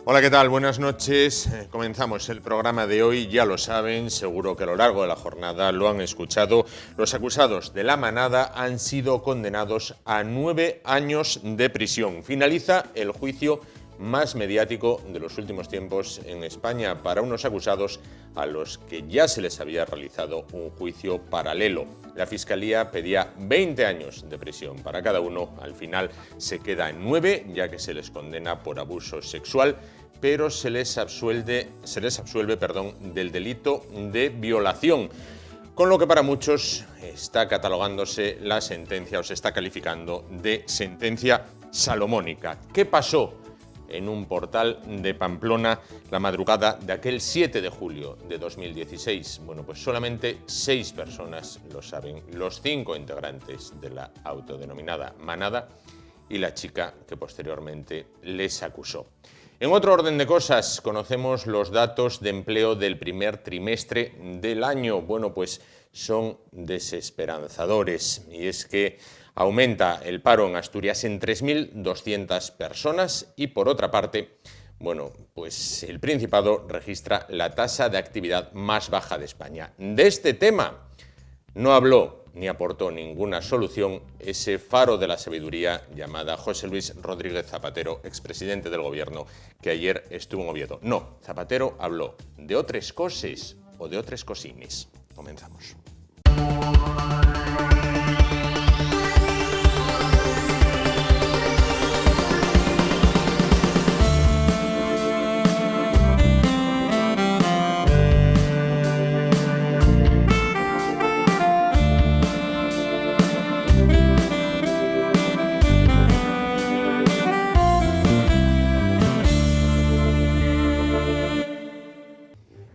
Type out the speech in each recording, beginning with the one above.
Hola, ¿qué tal? Buenas noches. Comenzamos el programa de hoy. Ya lo saben, seguro que a lo largo de la jornada lo han escuchado. Los acusados de la manada han sido condenados a 9 años de prisión. Finaliza el juicio más mediático de los últimos tiempos en España para unos acusados a los que ya se les había realizado un juicio paralelo. La Fiscalía pedía 20 años de prisión para cada uno. Al final se queda en 9, ya que se les condena por abuso sexual, pero se les absuelve del delito de violación, con lo que para muchos está catalogándose la sentencia o se está calificando de sentencia salomónica. ¿Qué pasó en un portal de Pamplona la madrugada de aquel 7 de julio de 2016? Bueno, pues solamente 6 personas lo saben, los 5 integrantes de la autodenominada manada y la chica que posteriormente les acusó. En otro orden de cosas, conocemos los datos de empleo del primer trimestre del año. Bueno, pues son desesperanzadores, y es que aumenta el paro en Asturias en 3.200 personas y, por otra parte, bueno, pues el Principado registra la tasa de actividad más baja de España. De este tema no habló ni aportó ninguna solución ese faro de la sabiduría llamada José Luis Rodríguez Zapatero, expresidente del Gobierno, que ayer estuvo en Oviedo. No, Zapatero habló de otras cosas o de otras cosines. Comenzamos.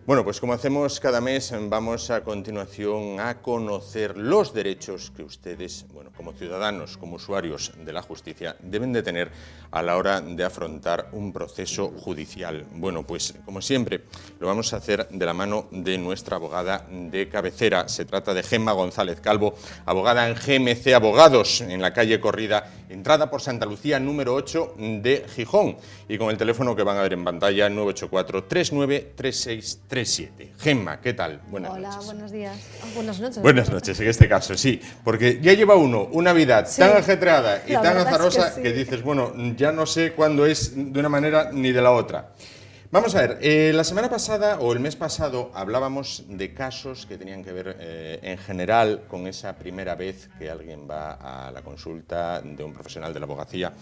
Bueno, pues como hacemos cada mes, vamos a continuación a conocer los derechos que ustedes, bueno, como ciudadanos, como usuarios de la justicia, deben de tener a la hora de afrontar un proceso judicial. Bueno, pues como siempre, lo vamos a hacer de la mano de nuestra abogada de cabecera. Se trata de Gemma González Calvo, abogada en GMC Abogados, en la calle Corrida, entrada por Santa Lucía, número 8 de Gijón, y con el teléfono que van a ver en pantalla, 984 39 3637. Gemma, ¿qué tal? Buenas noches. Hola, buenos días. Buenas noches. Buenas noches, en este caso, sí, porque ya lleva uno una vida tan ajetreada y tan azarosa que dices, bueno, ya no sé cuándo es de una manera ni de la otra. Vamos a ver, la semana pasada o el mes pasado hablábamos de casos que tenían que ver en general con esa primera vez que alguien va a la consulta de un profesional de la abogacía,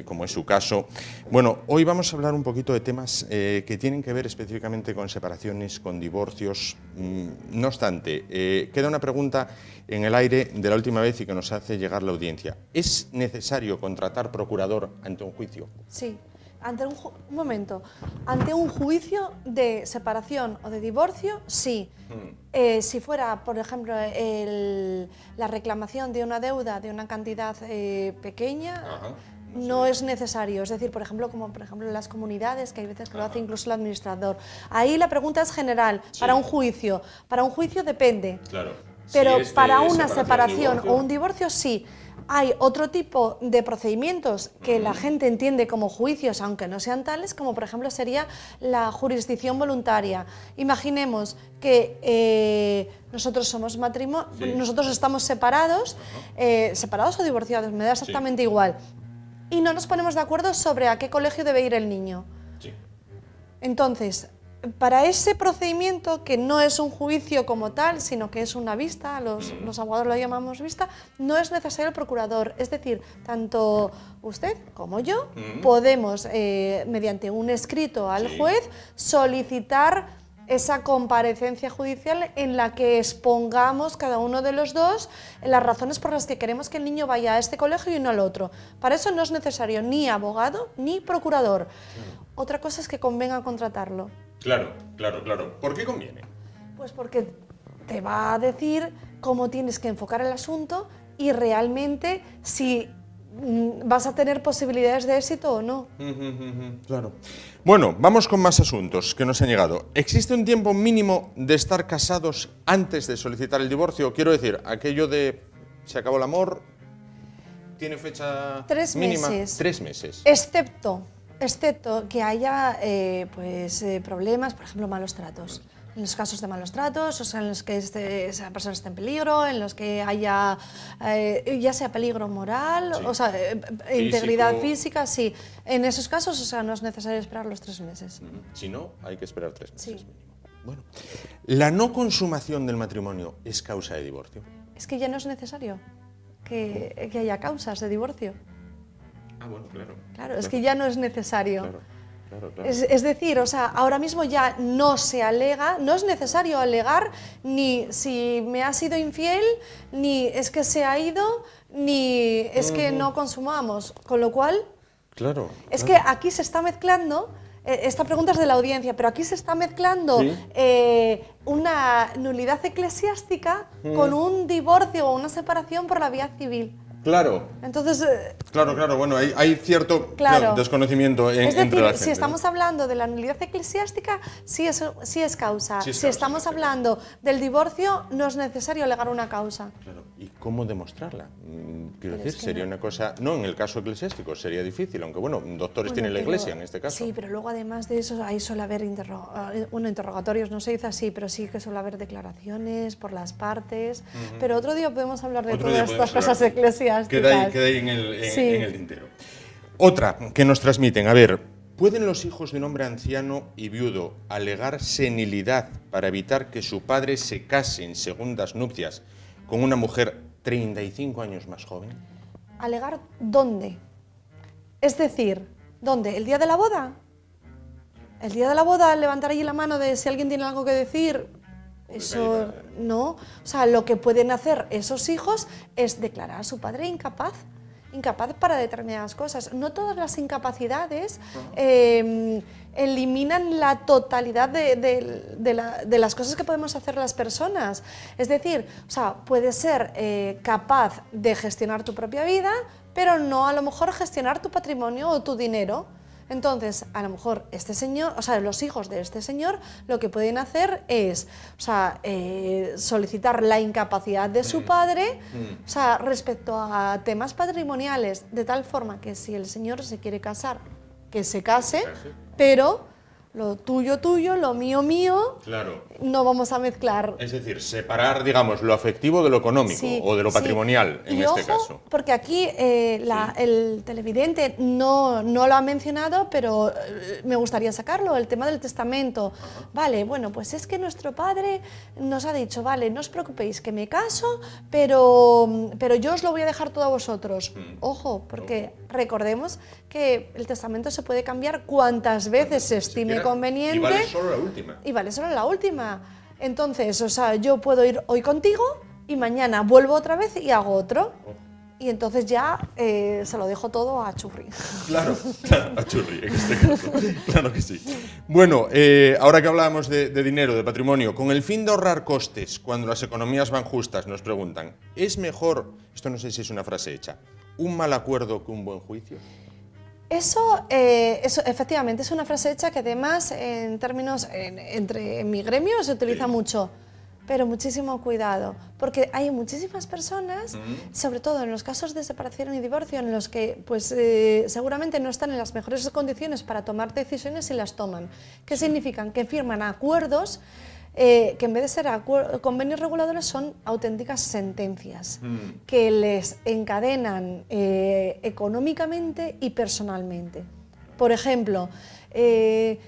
como es su caso. Bueno, hoy vamos a hablar un poquito de temas que tienen que ver específicamente con separaciones, con divorcios. No obstante, queda una pregunta en el aire de la última vez y que nos hace llegar la audiencia. ¿Es necesario contratar procurador ante un juicio? Sí. Ante ante un juicio de separación o de divorcio, sí. Si fuera, por ejemplo, la reclamación de una deuda de una cantidad pequeña, no es necesario. Es decir, por ejemplo, como por ejemplo en las comunidades, que hay veces que lo hace incluso el administrador. Ahí la pregunta es general, para un juicio. Para un juicio depende. Claro. Pero Si para una separación o un divorcio, sí. Hay otro tipo de procedimientos que la gente entiende como juicios, aunque no sean tales, como por ejemplo sería la jurisdicción voluntaria. Imaginemos que nosotros somos nosotros estamos separados, separados o divorciados, me da exactamente igual, y no nos ponemos de acuerdo sobre a qué colegio debe ir el niño. Sí. Entonces, para ese procedimiento, que no es un juicio como tal, sino que es una vista, los abogados lo llamamos vista, no es necesario el procurador. Es decir, tanto usted como yo podemos, mediante un escrito al juez, solicitar esa comparecencia judicial en la que expongamos cada uno de los dos las razones por las que queremos que el niño vaya a este colegio y no al otro. Para eso no es necesario ni abogado ni procurador. Otra cosa es que convenga contratarlo. Claro. ¿Por qué conviene? Pues porque te va a decir cómo tienes que enfocar el asunto y realmente si vas a tener posibilidades de éxito o no. Claro. Bueno, vamos con más asuntos que nos han llegado. ¿Existe un tiempo mínimo de estar casados antes de solicitar el divorcio? Quiero decir, aquello de se acabó el amor, ¿tiene fecha 3 mínima? meses. 3 meses. Excepto excepto que haya problemas, por ejemplo, malos tratos. En los casos de malos tratos, o sea, en los que esa persona esté en peligro, en los que haya ya sea peligro moral, Sí. o sea, integridad física, sí. En esos casos, o sea, no es necesario esperar los 3 meses. Si no, hay que esperar 3 meses Sí. mínimo. Bueno, ¿la no consumación del matrimonio es causa de divorcio? Es que ya no es necesario que haya causas de divorcio. Ah, bueno, claro. Claro, es que ya no es necesario. Claro. Es decir, o sea, ahora mismo ya no se alega, no es necesario alegar ni si me ha sido infiel, ni es que se ha ido, ni es que no consumamos. Con lo cual, Claro. es que aquí se está mezclando, esta pregunta es de la audiencia, pero aquí se está mezclando Sí. una nulidad eclesiástica con un divorcio o una separación por la vía civil. Claro. Entonces, Claro, bueno, hay cierto Claro. desconocimiento es decir, entre la gente. si estamos hablando de la nulidad eclesiástica, sí es causa. Sí es Si causa, estamos en este hablando del divorcio, no es necesario alegar una causa. Claro. ¿Y cómo demostrarla? Quiero Pero decir, es que sería no. una cosa... No, en el caso eclesiástico sería difícil, aunque bueno, doctores tiene la Pero- Iglesia en este caso. Sí, pero luego además de eso, ahí suele haber interrogatorios, no se dice así, pero sí que suele haber declaraciones por las partes. Pero otro día podemos hablar de Otro día todas estas podemos cosas hablar. eclesiásticas. Queda ahí en Sí. el tintero. Otra que nos transmiten, a ver, ¿pueden los hijos de un hombre anciano y viudo alegar senilidad para evitar que su padre se case en segundas nupcias con una mujer 35 años más joven? ¿Alegar dónde? Es decir, ¿dónde? ¿El día de la boda? El día de la boda, levantar allí la mano de si alguien tiene algo que decir, eso no. O sea, lo que pueden hacer esos hijos es declarar a su padre incapaz para determinadas cosas. No todas las incapacidades eliminan la totalidad de las cosas que podemos hacer las personas. Es decir, o sea, puedes ser capaz de gestionar tu propia vida, pero no a lo mejor gestionar tu patrimonio o tu dinero. Entonces, a lo mejor este señor, o sea, los hijos de este señor, lo que pueden hacer es, o sea, solicitar la incapacidad de su padre, o sea, respecto a temas patrimoniales, de tal forma que si el señor se quiere casar, que se case, pero lo tuyo, tuyo, lo mío, mío, Claro. no vamos a mezclar. Es decir, separar, digamos, lo afectivo de lo económico Sí, o de lo sí. patrimonial, en Y este ojo, caso. porque aquí el televidente no lo ha mencionado, pero me gustaría sacarlo, el tema del testamento. Vale, bueno, pues es que nuestro padre nos ha dicho, vale, no os preocupéis, que me caso, pero yo os lo voy a dejar todo a vosotros. Ojo, porque recordemos que el testamento se puede cambiar cuantas veces se estime conveniente. Y vale solo la última. Y vale solo la última. Entonces, o sea, yo puedo ir hoy contigo y mañana vuelvo otra vez y hago otro. Y entonces ya se lo dejo todo a Churri. Claro, a Churri, en este caso. Claro que sí. Bueno, ahora que hablábamos de dinero, de patrimonio, con el fin de ahorrar costes, cuando las economías van justas, nos preguntan, ¿es mejor, esto no sé si es una frase hecha, un mal acuerdo que un buen juicio? Eso efectivamente es una frase hecha que además en términos en mi gremio se utiliza mucho, pero muchísimo cuidado, porque hay muchísimas personas, sobre todo en los casos de separación y divorcio, en los que pues seguramente no están en las mejores condiciones para tomar decisiones y las toman. ¿Qué significan? Que firman acuerdos que en vez de ser convenios reguladores son auténticas sentencias que les encadenan económicamente y personalmente. Por ejemplo, el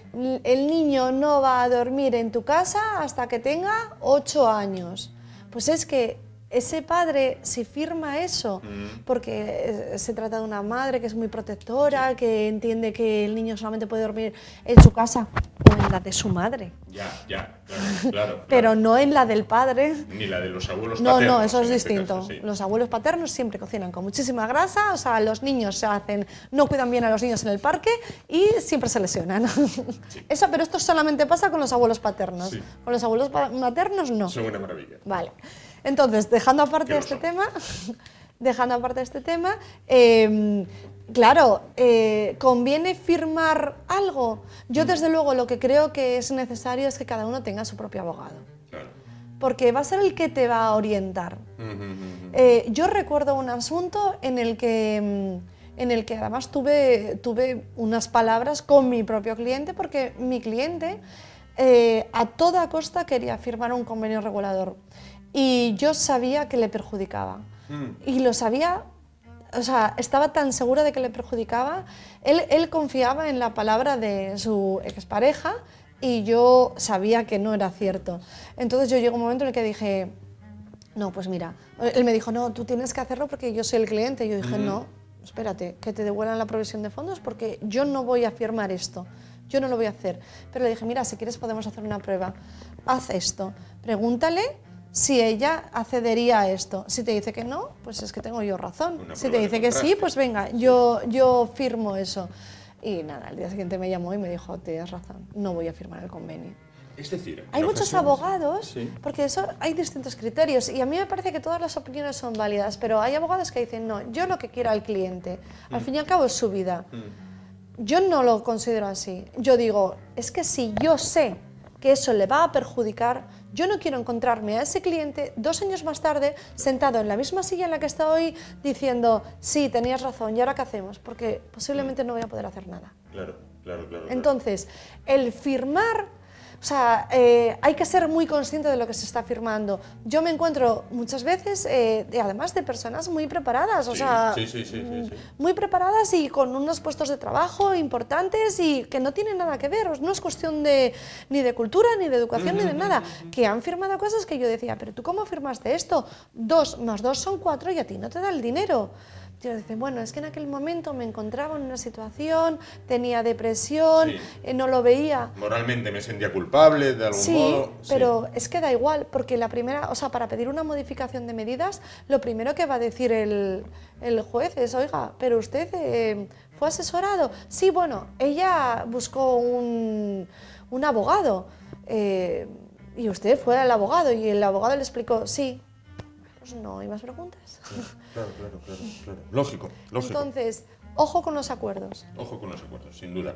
niño no va a dormir en tu casa hasta que tenga 8 años. Pues es que ese padre, si firma eso, porque se trata de una madre que es muy protectora, que entiende que el niño solamente puede dormir en su casa o en la de su madre, Claro. pero no en la del padre. Ni la de los abuelos No, paternos. no, eso es en este distinto. caso, sí. Los abuelos paternos siempre cocinan con muchísima grasa, o sea, los niños no cuidan bien a los niños en el parque y siempre se lesionan. Eso, pero esto solamente pasa con los abuelos paternos. Sí. Con los abuelos maternos no. Son una maravilla. Vale. Entonces, dejando aparte Que lo este son. tema, claro, ¿conviene firmar algo? Yo, desde luego, lo que creo que es necesario es que cada uno tenga su propio abogado, Claro. porque va a ser el que te va a orientar. Yo recuerdo un asunto en el que en el que además tuve unas palabras con mi propio cliente, porque mi cliente a toda costa quería firmar un convenio regulador y yo sabía que le perjudicaba. Y lo sabía, o sea, estaba tan segura de que le perjudicaba. Él confiaba en la palabra de su expareja y yo sabía que no era cierto. Entonces yo llegó un momento en el que dije, no, pues mira, él me dijo, no, tú tienes que hacerlo porque yo soy el cliente. Y yo dije, no, espérate, que te devuelvan la provisión de fondos porque yo no voy a firmar esto, yo no lo voy a hacer. Pero le dije, mira, si quieres podemos hacer una prueba, haz esto, pregúntale si ella accedería a esto. Si te dice que no, pues es que tengo yo razón. Si te dice que sí, pues venga, yo firmo eso. Y nada, al día siguiente me llamó y me dijo, tienes razón, no voy a firmar el convenio. Es decir, hay muchos abogados, sí, porque eso hay distintos criterios y a mí me parece que todas las opiniones son válidas, pero hay abogados que dicen, no, yo lo que quiero al cliente, al fin y al cabo es su vida. Yo no lo considero así. Yo digo, es que si yo sé que eso le va a perjudicar, yo no quiero encontrarme a ese cliente 2 años más tarde sentado en la misma silla en la que está hoy diciendo, sí, tenías razón, ¿y ahora qué hacemos? Porque posiblemente no voy a poder hacer nada. Claro. Entonces, el firmar, o sea, hay que ser muy consciente de lo que se está firmando. Yo me encuentro muchas veces, además de personas muy preparadas, o sea, muy preparadas y con unos puestos de trabajo importantes y que no tienen nada que ver, no es cuestión ni de cultura, ni de educación, ni de nada, que han firmado cosas que yo decía, pero ¿tú cómo firmaste esto? 2 más 2 son 4 y a ti no te da el dinero. Yo dice, bueno, es que en aquel momento me encontraba en una situación, tenía depresión, no lo veía. Moralmente me sentía culpable de algún modo. Sí, pero es que da igual, porque la primera, o sea, para pedir una modificación de medidas, lo primero que va a decir el juez es, oiga, pero usted fue asesorado. Sí, bueno, ella buscó un abogado y usted fue al abogado y el abogado le explicó, sí. No hay más preguntas. Claro. Lógico. Entonces, ojo con los acuerdos. Ojo con los acuerdos, sin duda.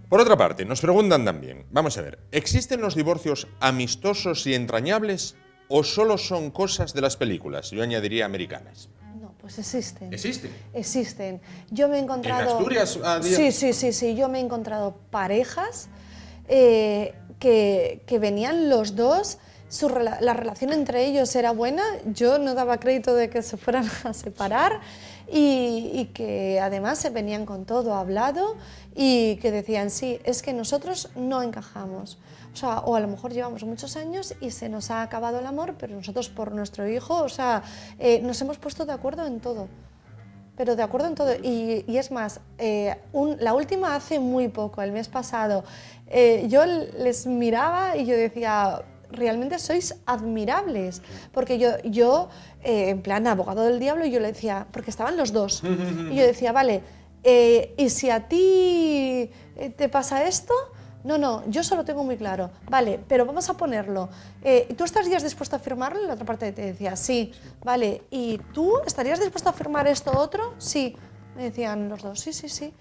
Por otra parte, nos preguntan también, vamos a ver, ¿existen los divorcios amistosos y entrañables o solo son cosas de las películas? Yo añadiría americanas. No, pues existen. ¿Existen? Existen. Yo me he encontrado... ¿En Asturias? Sí. Yo me he encontrado parejas que venían los dos... La relación entre ellos era buena, yo no daba crédito de que se fueran a separar y que además se venían con todo hablado y que decían, sí, es que nosotros no encajamos. O sea, o a lo mejor llevamos muchos años y se nos ha acabado el amor, pero nosotros por nuestro hijo, o sea, nos hemos puesto de acuerdo en todo. Pero de acuerdo en todo. Y es más, la última hace muy poco, el mes pasado, yo les miraba y yo decía... realmente sois admirables, porque yo en plan abogado del diablo, yo le decía, porque estaban los dos, y yo decía, vale, ¿y si a ti te pasa esto? No, yo solo tengo muy claro, vale, pero vamos a ponerlo, ¿tú estarías dispuesto a firmarlo? Y la otra parte te decía, sí, vale, ¿y tú estarías dispuesto a firmar esto otro? Sí, me decían los dos, sí,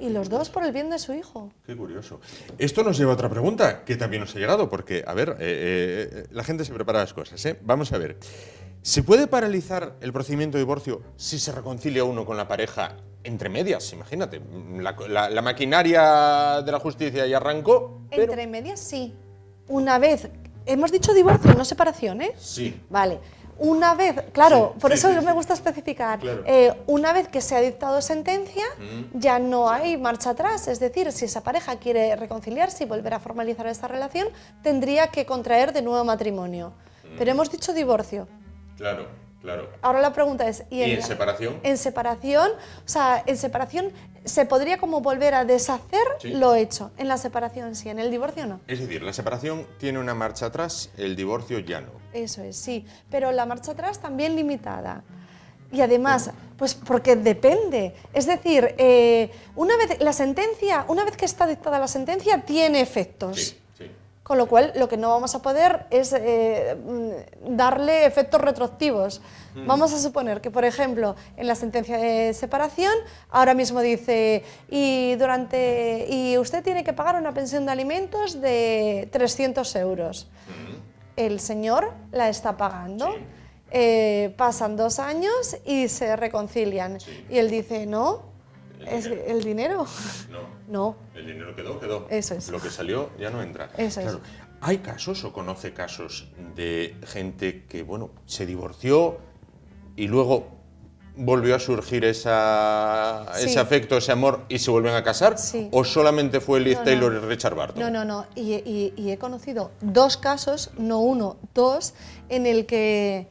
y los dos por el bien de su hijo. Qué curioso. Esto nos lleva a otra pregunta que también nos ha llegado, porque, a ver, la gente se prepara las cosas, ¿eh? Vamos a ver. ¿Se puede paralizar el procedimiento de divorcio si se reconcilia uno con la pareja entre medias? Imagínate, la maquinaria de la justicia ya arrancó, pero... Entre medias, sí. Una vez... Hemos dicho divorcio, no separación, ¿eh? Sí. Vale. Una vez, claro, por eso me gusta especificar, claro. Una vez que se ha dictado sentencia, ya no hay marcha atrás. Es decir, si esa pareja quiere reconciliarse y volver a formalizar esta relación, tendría que contraer de nuevo matrimonio. Pero hemos dicho divorcio. Claro. Ahora la pregunta es... ¿Y en separación? En separación, o sea, en separación se podría como volver a deshacer lo hecho. En la separación sí, en el divorcio no. Es decir, la separación tiene una marcha atrás, el divorcio ya no. Eso es, sí. Pero la marcha atrás también limitada. Y además, pues porque depende. Es decir, una vez que está dictada la sentencia, tiene efectos. Sí. Con lo cual, lo que no vamos a poder es darle efectos retroactivos. Vamos a suponer que, por ejemplo, en la sentencia de separación, ahora mismo dice, y usted tiene que pagar una pensión de alimentos de 300 euros. El señor la está pagando. pasan 2 años y se reconcilian. Sí. Y él dice, no, es el dinero. No. El dinero quedó. Eso es. Lo que salió ya no entra. Eso es. ¿Hay casos o conoce casos de gente que, bueno, se divorció y luego volvió a surgir ese afecto, ese amor y se vuelven a casar? Sí. ¿O solamente fue Liz Taylor y Richard Burton? No. Y he conocido 2 casos, no 1, 2, en el que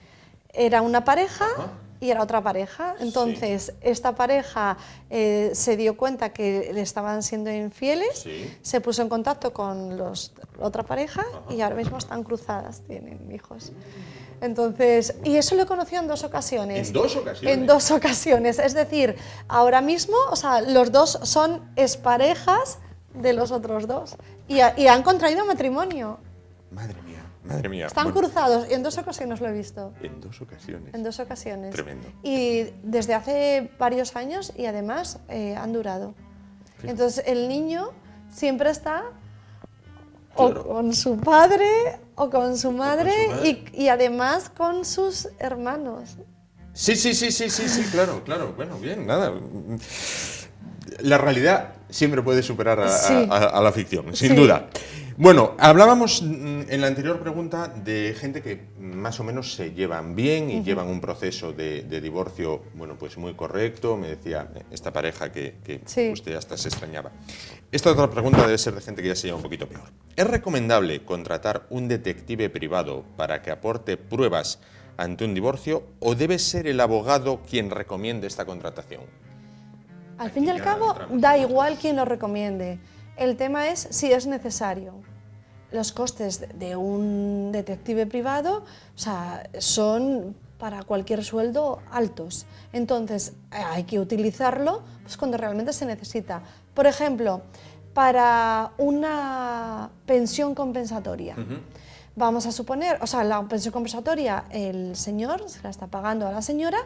era una pareja. Ajá. Y era otra pareja. Entonces, esta pareja se dio cuenta que le estaban siendo infieles, Sí. se puso en contacto con otra pareja. Ajá. Y ahora mismo están cruzadas, tienen hijos. Entonces, y eso lo he conocido en 2 ocasiones. ¿En 2 ocasiones? En 2 ocasiones. Es decir, ahora mismo, o sea, los 2 son exparejas de los otros 2 y han contraído matrimonio. Madre mía. Están Bueno, cruzados y en 2 ocasiones lo he visto. En 2 ocasiones. En 2 ocasiones. Tremendo. Y desde hace varios años y además han durado. Entonces el niño siempre está Claro. o con su padre o con su madre, madre. y además con sus hermanos. Sí, claro. Bueno, bien, nada. La realidad siempre puede superar Sí. a la ficción, sin Sí. duda. Bueno, hablábamos en la anterior pregunta de gente que más o menos se llevan bien y llevan un proceso de divorcio, bueno, pues muy correcto. Me decía esta pareja que Sí. usted hasta se extrañaba. Esta otra pregunta debe ser de gente que ya se lleva un poquito peor. ¿Es recomendable contratar un detective privado para que aporte pruebas ante un divorcio o debe ser el abogado quien recomiende esta contratación? Al fin y al ya cabo, entramos da en otros. igual quien lo recomiende. El tema es si es necesario. Los costes de un detective privado, o sea, son para cualquier sueldo altos. Entonces, hay que utilizarlo pues, cuando realmente se necesita. Por ejemplo, para una pensión compensatoria. Vamos a suponer, o sea, la pensión compensatoria el señor se la está pagando a la señora,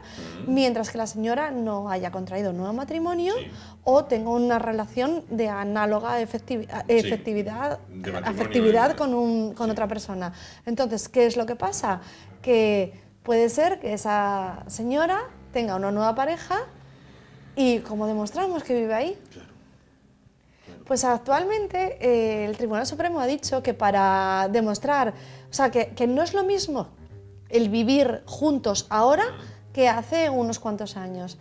mientras que la señora no haya contraído un nuevo matrimonio Sí. o tenga una relación de análoga efectividad de matrimonio, afectividad con otra persona. Entonces, ¿qué es lo que pasa? Que puede ser que esa señora tenga una nueva pareja y ¿cómo demostramos que vive ahí? Pues actualmente el Tribunal Supremo ha dicho que para demostrar, o sea, que no es lo mismo el vivir juntos ahora que hace unos cuantos años.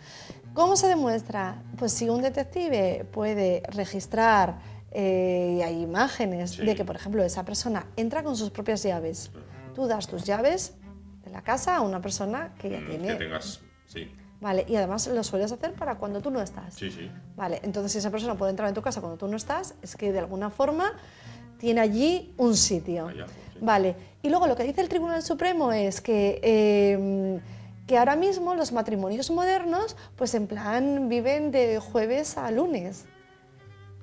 ¿Cómo se demuestra? Pues si un detective puede registrar, y hay imágenes Sí. de que, por ejemplo, esa persona entra con sus propias llaves. Tú das tus llaves de la casa a una persona que ya tiene... Que tengas, sí. Vale, y además lo sueles hacer para cuando tú no estás. Sí. Vale, entonces si esa persona puede entrar en tu casa cuando tú no estás, es que de alguna forma tiene allí un sitio. Vaya, sí. Vale, y luego lo que dice el Tribunal Supremo es que ahora mismo los matrimonios modernos, pues en plan viven de jueves a lunes.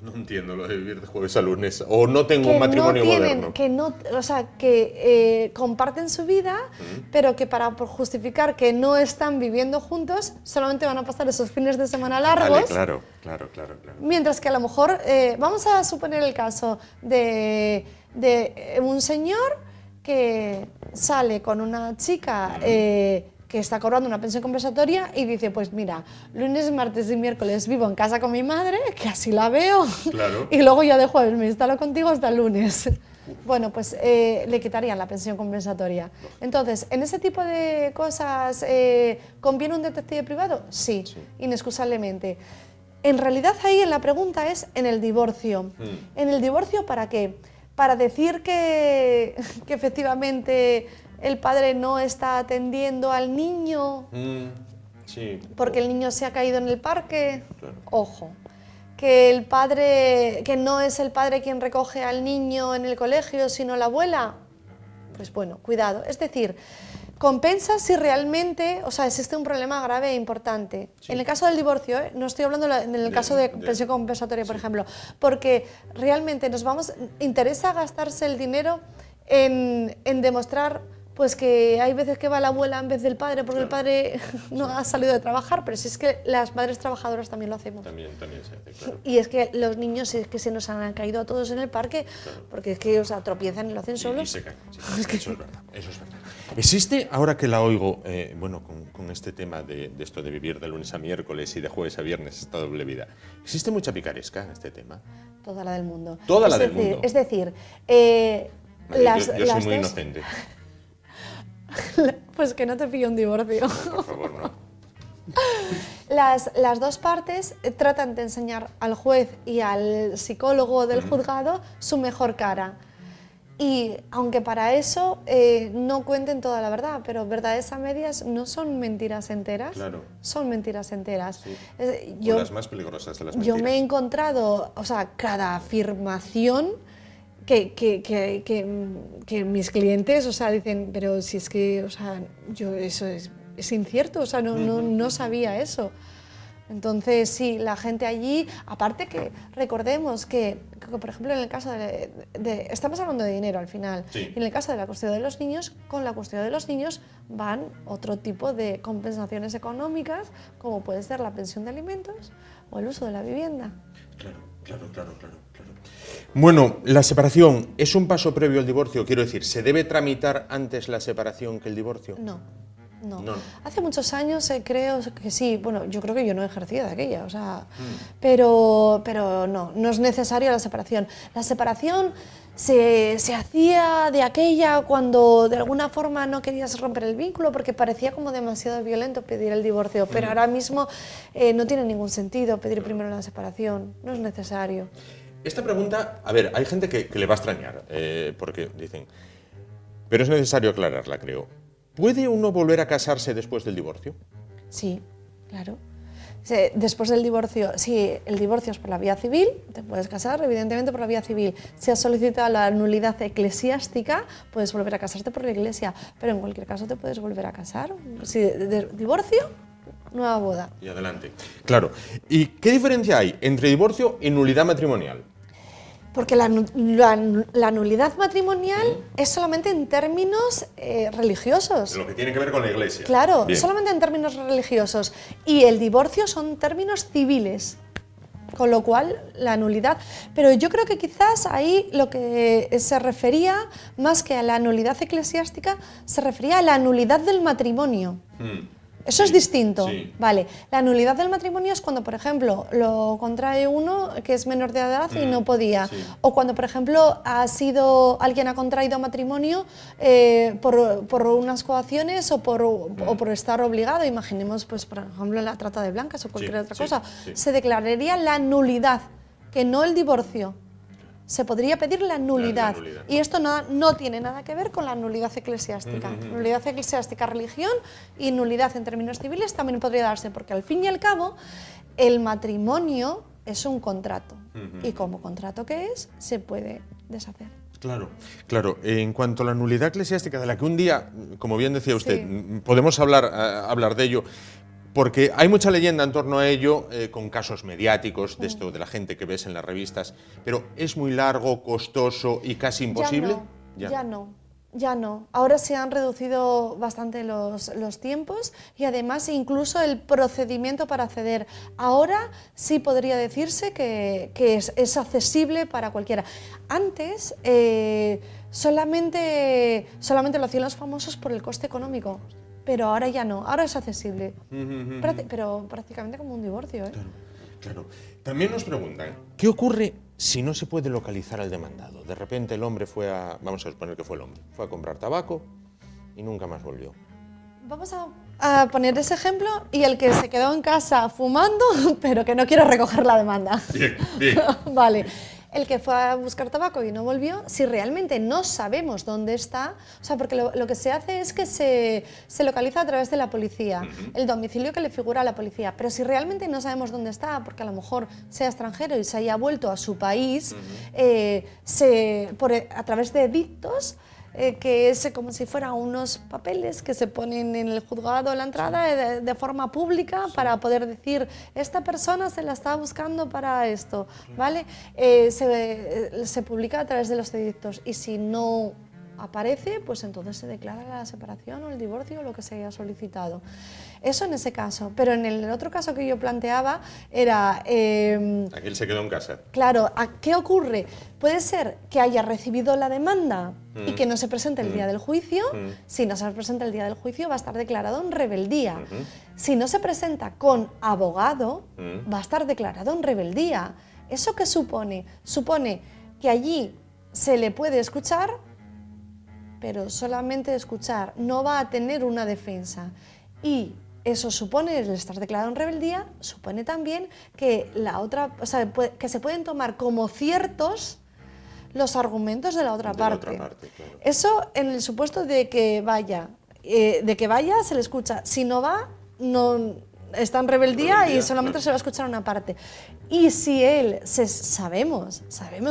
No entiendo lo de vivir de jueves a lunes. O no tengo Que un matrimonio no tienen, moderno. que no, o sea, que comparten su vida, pero que por justificar que no están viviendo juntos, solamente van a pasar esos fines de semana largos. Vale, claro. Mientras que a lo mejor, vamos a suponer el caso de un señor que sale con una chica que está cobrando una pensión compensatoria y dice, pues mira, lunes, martes y miércoles vivo en casa con mi madre, que así la veo, Claro. y luego ya de jueves me instalo contigo hasta el lunes. Bueno, pues le quitarían la pensión compensatoria. Entonces, ¿en ese tipo de cosas conviene un detective privado? Sí, inexcusablemente. En realidad ahí en la pregunta es en el divorcio. ¿En el divorcio para qué? Para decir que efectivamente el padre no está atendiendo al niño Sí. porque el niño se ha caído en el parque. Claro. Ojo. Que el padre, que no es el padre quien recoge al niño en el colegio, sino la abuela. Pues bueno, cuidado. Es decir, compensa si realmente, o sea, existe un problema grave e importante. Sí. En el caso del divorcio, no estoy hablando en el caso de pensión compensatoria, por ejemplo, porque realmente interesa gastarse el dinero en demostrar pues que hay veces que va la abuela en vez del padre porque el padre no ha salido de trabajar, pero si es que las madres trabajadoras también lo hacemos. También se hace, claro. Y es que los niños es que se nos han caído a todos en el parque, porque es que, o sea, tropiezan y lo hacen solos. Y se caen. Sí, eso es verdad. ¿Existe, ahora que la oigo, bueno, con este tema de esto de vivir de lunes a miércoles y de jueves a viernes esta doble vida, ¿existe mucha picaresca en este tema? Toda la del mundo. Toda la del mundo. Es decir, Yo soy muy inocente. Pues que no te pillo un divorcio. Por favor, no. Las dos partes tratan de enseñar al juez y al psicólogo del juzgado su mejor cara. Y aunque para eso no cuenten toda la verdad, pero verdades a medias no son mentiras enteras, Claro. son mentiras enteras. Sí. Yo, O las más peligrosas de las yo mentiras. me he encontrado, o sea, cada afirmación que mis clientes, o sea, dicen, pero si es que, o sea, yo eso es incierto, o sea, no sabía eso. Entonces, sí, la gente allí, aparte que recordemos que, por ejemplo, en el caso estamos hablando de dinero al final, Sí. y en el caso de la custodia de los niños, con la custodia de los niños van otro tipo de compensaciones económicas, como puede ser la pensión de alimentos o el uso de la vivienda. Claro. Bueno, la separación es un paso previo al divorcio, quiero decir, ¿se debe tramitar antes la separación que el divorcio? No. No. Hace muchos años creo que sí, bueno, yo creo que yo no ejercía de aquella, o sea, pero no es necesaria la separación. La separación se hacía de aquella cuando de alguna forma no querías romper el vínculo porque parecía como demasiado violento pedir el divorcio, pero ahora mismo no tiene ningún sentido pedir primero la separación, no es necesario. Esta pregunta, a ver, hay gente que le va a extrañar, porque dicen, pero es necesario aclararla, creo. ¿Puede uno volver a casarse después del divorcio? Sí, claro. Después del divorcio, si el divorcio es por la vía civil, te puedes casar, evidentemente por la vía civil. Si has solicitado la nulidad eclesiástica, puedes volver a casarte por la iglesia, pero en cualquier caso te puedes volver a casar. Si divorcio, nueva boda. Y adelante. Claro. ¿Y qué diferencia hay entre divorcio y nulidad matrimonial? Porque la nulidad matrimonial es solamente en términos religiosos. Lo que tiene que ver con la iglesia. Claro, Bien. solamente en términos religiosos. Y el divorcio son términos civiles. Con lo cual, la nulidad. Pero yo creo que quizás ahí lo que se refería, más que a la nulidad eclesiástica, se refería a la nulidad del matrimonio. Eso es distinto. Sí. Vale. La nulidad del matrimonio es cuando, por ejemplo, lo contrae uno que es menor de edad y no podía. Sí. O cuando, por ejemplo, alguien ha contraído matrimonio por unas coacciones o por estar obligado. Imaginemos, pues, por ejemplo, la trata de blancas o cualquier otra cosa. Sí. Se declararía la nulidad, que no el divorcio. Se podría pedir la nulidad. La nulidad. Y esto no tiene nada que ver con la nulidad eclesiástica. Nulidad eclesiástica, religión, y nulidad en términos civiles también podría darse, porque al fin y al cabo el matrimonio es un contrato. Y como contrato que es, se puede deshacer. Claro. En cuanto a la nulidad eclesiástica, de la que un día, como bien decía usted, Sí. podemos hablar de ello, porque hay mucha leyenda en torno a ello, con casos mediáticos de esto, de la gente que ves en las revistas, pero es muy largo, costoso y casi imposible. Ya no. Ahora se han reducido bastante los tiempos y además incluso el procedimiento para acceder. Ahora sí podría decirse que es accesible para cualquiera. Antes solamente lo hacían los famosos por el coste económico, pero ahora ya no. Ahora es accesible, pero prácticamente como un divorcio, ¿eh? Claro. También nos preguntan, ¿qué ocurre si no se puede localizar al demandado? De repente el hombre vamos a suponer que fue el hombre, fue a comprar tabaco y nunca más volvió. Vamos a poner ese ejemplo y el que se quedó en casa fumando, pero que no quiere recoger la demanda. Bien. Vale. El que fue a buscar tabaco y no volvió, si realmente no sabemos dónde está, o sea, porque lo que se hace es que se localiza a través de la policía, el domicilio que le figura a la policía, pero si realmente no sabemos dónde está, porque a lo mejor sea extranjero y se haya vuelto a su país, a través de edictos, que es como si fueran unos papeles que se ponen en el juzgado a la entrada de forma pública para poder decir, esta persona se la está buscando para esto, ¿vale? Se publica a través de los edictos y si no aparece, pues entonces se declara la separación o el divorcio o lo que se haya solicitado. Eso en ese caso, pero en el otro caso que yo planteaba era... Aquel se quedó en casa. Claro, ¿qué ocurre? Puede ser que haya recibido la demanda y que no se presente el día del juicio. Si no se presenta el día del juicio, va a estar declarado en rebeldía. Si no se presenta con abogado, va a estar declarado en rebeldía. ¿Eso qué supone? Supone que allí se le puede escuchar, pero solamente escuchar, no va a tener una defensa. Y eso supone, el estar declarado en rebeldía, supone también que la otra, o sea, que se pueden tomar como ciertos los argumentos de la otra parte. Claro. Eso en el supuesto de que vaya, se le escucha. Si no va, no está en rebeldía y solamente claro. se va a escuchar una parte. Y si él, sabemos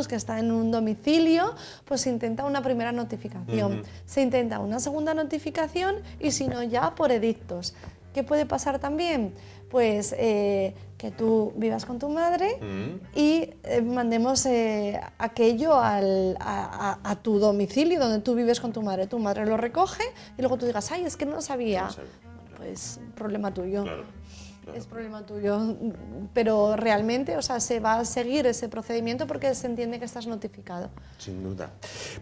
que está en un domicilio, pues se intenta una primera notificación, se intenta una segunda notificación y si no ya por edictos. ¿Qué puede pasar también? Pues que tú vivas con tu madre y mandemos aquello a tu domicilio donde tú vives con tu madre lo recoge y luego tú digas, ay, es que no lo sabía. Pues problema tuyo. Claro. Es problema tuyo, pero realmente, o sea, se va a seguir ese procedimiento porque se entiende que estás notificado. Sin duda.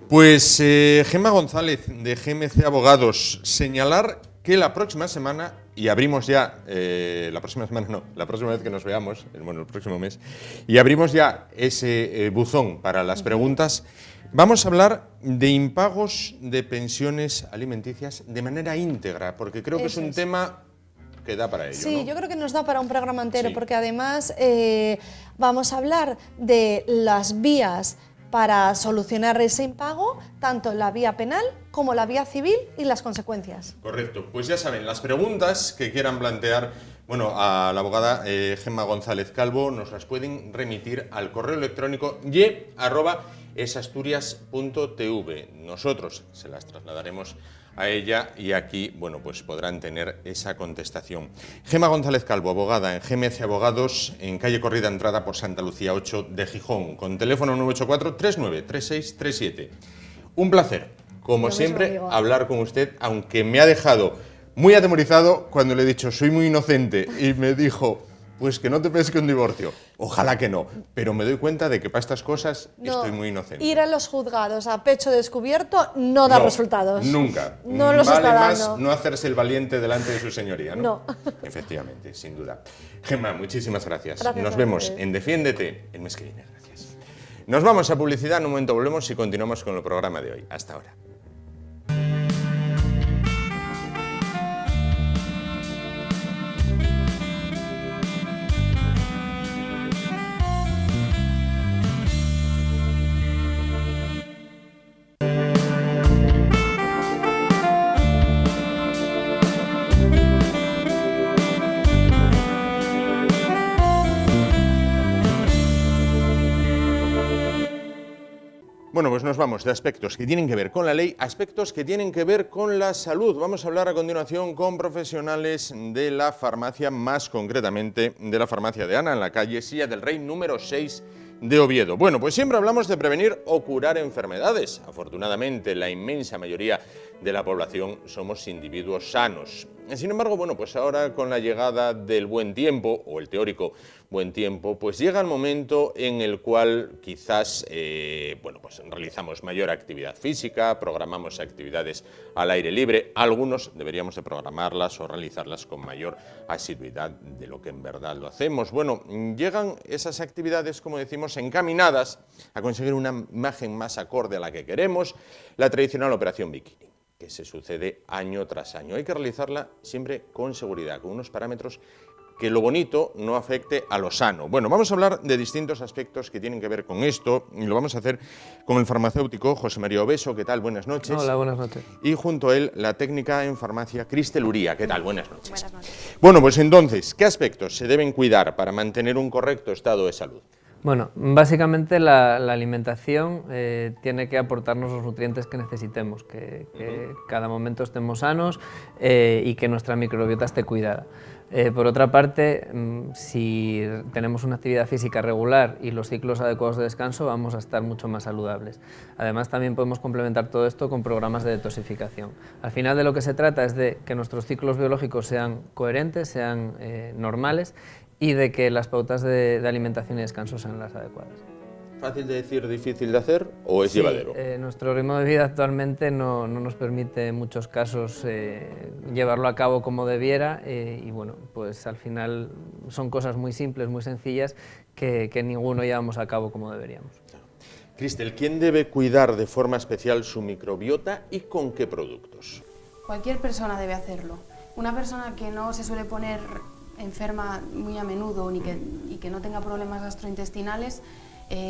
Pues Gemma González, de GMC Abogados, señalar que la próxima semana, y abrimos ya, la próxima vez que nos veamos, bueno, el próximo mes, y abrimos ya ese buzón para las preguntas, vamos a hablar de impagos de pensiones alimenticias de manera íntegra, porque creo que es un tema que da para ello. Sí, ¿no? Yo creo que nos da para un programa entero, sí. Porque además vamos a hablar de las vías para solucionar ese impago, tanto la vía penal como la vía civil y las consecuencias. Correcto, pues ya saben, las preguntas que quieran plantear, bueno, a la abogada Gemma González Calvo nos las pueden remitir al correo electrónico ye@esasturias.tv. Nosotros se las trasladaremos a ella y aquí, bueno, pues podrán tener esa contestación. Gemma González Calvo, abogada en GMC Abogados, en calle Corrida Entrada por Santa Lucía 8 de Gijón, con teléfono 984-393637. Un placer, como siempre, hablar con usted, aunque me ha dejado muy atemorizado cuando le he dicho soy muy inocente y me dijo, pues que no te pesque un divorcio. Ojalá que no, pero me doy cuenta de que para estas cosas estoy muy inocente. Ir a los juzgados a pecho descubierto no da resultados. Nunca. No los vale está más dando. no hacerse el valiente delante de su señoría, ¿no? No. Efectivamente, sin duda. Gemma, muchísimas gracias. Gracias Nos a vemos ustedes. en Defiéndete el mes que viene. Gracias. Nos vamos a publicidad, en un momento volvemos y continuamos con el programa de hoy. Hasta ahora. Bueno, pues nos vamos de aspectos que tienen que ver con la ley, aspectos que tienen que ver con la salud. Vamos a hablar a continuación con profesionales de la farmacia, más concretamente de la farmacia de Ana, en la calle Silla del Rey, número 6 de Oviedo. Bueno, pues siempre hablamos de prevenir o curar enfermedades. Afortunadamente, la inmensa mayoría de la población somos individuos sanos. Sin embargo, bueno, pues ahora con la llegada del buen tiempo, o el teórico buen tiempo, pues llega el momento en el cual quizás, bueno, pues realizamos mayor actividad física, programamos actividades al aire libre, algunos deberíamos de programarlas o realizarlas con mayor asiduidad de lo que en verdad lo hacemos. Bueno, llegan esas actividades, como decimos, encaminadas a conseguir una imagen más acorde a la que queremos, la tradicional operación bikini, que se sucede año tras año. Hay que realizarla siempre con seguridad, con unos parámetros que lo bonito no afecte a lo sano. Bueno, vamos a hablar de distintos aspectos que tienen que ver con esto y lo vamos a hacer con el farmacéutico José María Obeso. ¿Qué tal? Buenas noches. Hola, buenas noches. Y junto a él, la técnica en farmacia Cristel Uría. ¿Qué tal? Buenas noches. Buenas noches. Bueno, pues entonces, ¿qué aspectos se deben cuidar para mantener un correcto estado de salud? Bueno, básicamente la alimentación tiene que aportarnos los nutrientes que necesitemos, que cada momento estemos sanos y que nuestra microbiota esté cuidada. Por otra parte, si tenemos una actividad física regular y los ciclos adecuados de descanso, vamos a estar mucho más saludables. Además, también podemos complementar todo esto con programas de detoxificación. Al final, de lo que se trata es de que nuestros ciclos biológicos sean coherentes, sean normales, y de que las pautas de alimentación y descanso sean las adecuadas. ¿Fácil de decir, difícil de hacer o es llevadero? Nuestro ritmo de vida actualmente no nos permite en muchos casos llevarlo a cabo como debiera y bueno, pues al final son cosas muy simples, muy sencillas que ninguno llevamos a cabo como deberíamos. Cristel, ¿quién debe cuidar de forma especial su microbiota y con qué productos? Cualquier persona debe hacerlo. Una persona que no se suele poner enferma muy a menudo y que no tenga problemas gastrointestinales,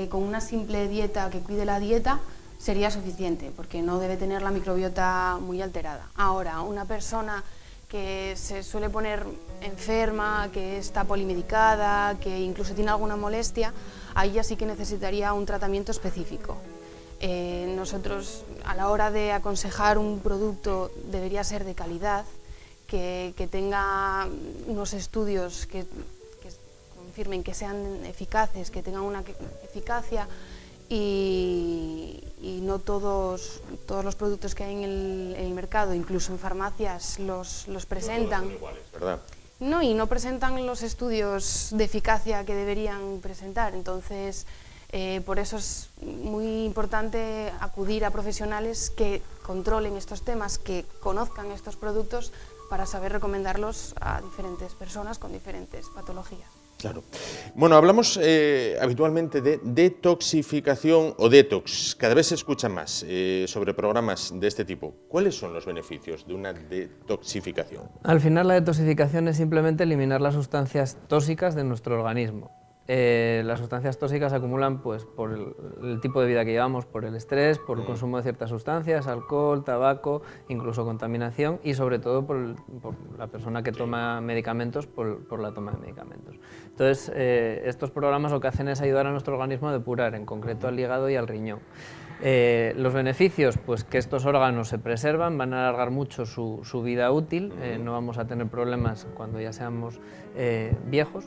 con una simple dieta que cuide la dieta sería suficiente, porque no debe tener la microbiota muy alterada. Ahora, una persona que se suele poner enferma, que está polimedicada, que incluso tiene alguna molestia, ahí ya sí que necesitaría un tratamiento específico. Nosotros, a la hora de aconsejar un producto, debería ser de calidad, que tenga unos estudios que confirmen que sean eficaces, que tengan una eficacia y no todos los productos que hay en el mercado, incluso en farmacias, los presentan. No todos son iguales, ¿verdad? No, y no presentan los estudios de eficacia que deberían presentar. Entonces, por eso es muy importante acudir a profesionales que controlen estos temas, que conozcan estos productos, para saber recomendarlos a diferentes personas con diferentes patologías. Claro. Bueno, hablamos habitualmente de detoxificación o detox. Cada vez se escucha más sobre programas de este tipo. ¿Cuáles son los beneficios de una detoxificación? Al final, la detoxificación es simplemente eliminar las sustancias tóxicas de nuestro organismo. Las sustancias tóxicas se acumulan pues, por el tipo de vida que llevamos, por el estrés, por el consumo de ciertas sustancias, alcohol, tabaco, incluso contaminación y sobre todo por la persona que toma medicamentos, por la toma de medicamentos. Entonces, estos programas lo que hacen es ayudar a nuestro organismo a depurar, en concreto al hígado y al riñón. Los beneficios, pues que estos órganos se preservan, van a alargar mucho su vida útil, no vamos a tener problemas cuando ya seamos viejos.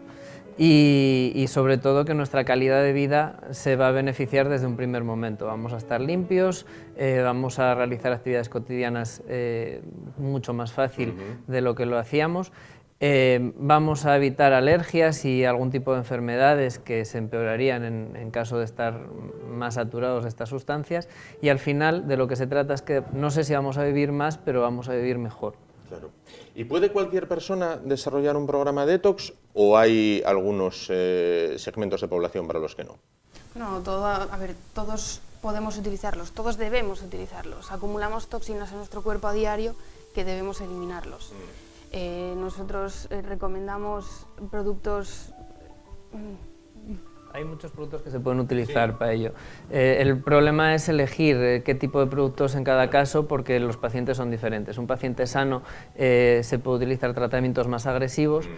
Y sobre todo que nuestra calidad de vida se va a beneficiar desde un primer momento. Vamos a estar limpios, vamos a realizar actividades cotidianas mucho más fácil de lo que lo hacíamos. Vamos a evitar alergias y algún tipo de enfermedades que se empeorarían en caso de estar más saturados de estas sustancias. Y al final de lo que se trata es que no sé si vamos a vivir más, pero vamos a vivir mejor. Claro. ¿Y puede cualquier persona desarrollar un programa detox o hay algunos segmentos de población para los que no? No, todos podemos utilizarlos, todos debemos utilizarlos. Acumulamos toxinas en nuestro cuerpo a diario que debemos eliminarlos. Nosotros recomendamos productos... Hay muchos productos que se pueden utilizar para ello. El problema es elegir qué tipo de productos en cada caso porque los pacientes son diferentes. Un paciente sano se puede utilizar tratamientos más agresivos,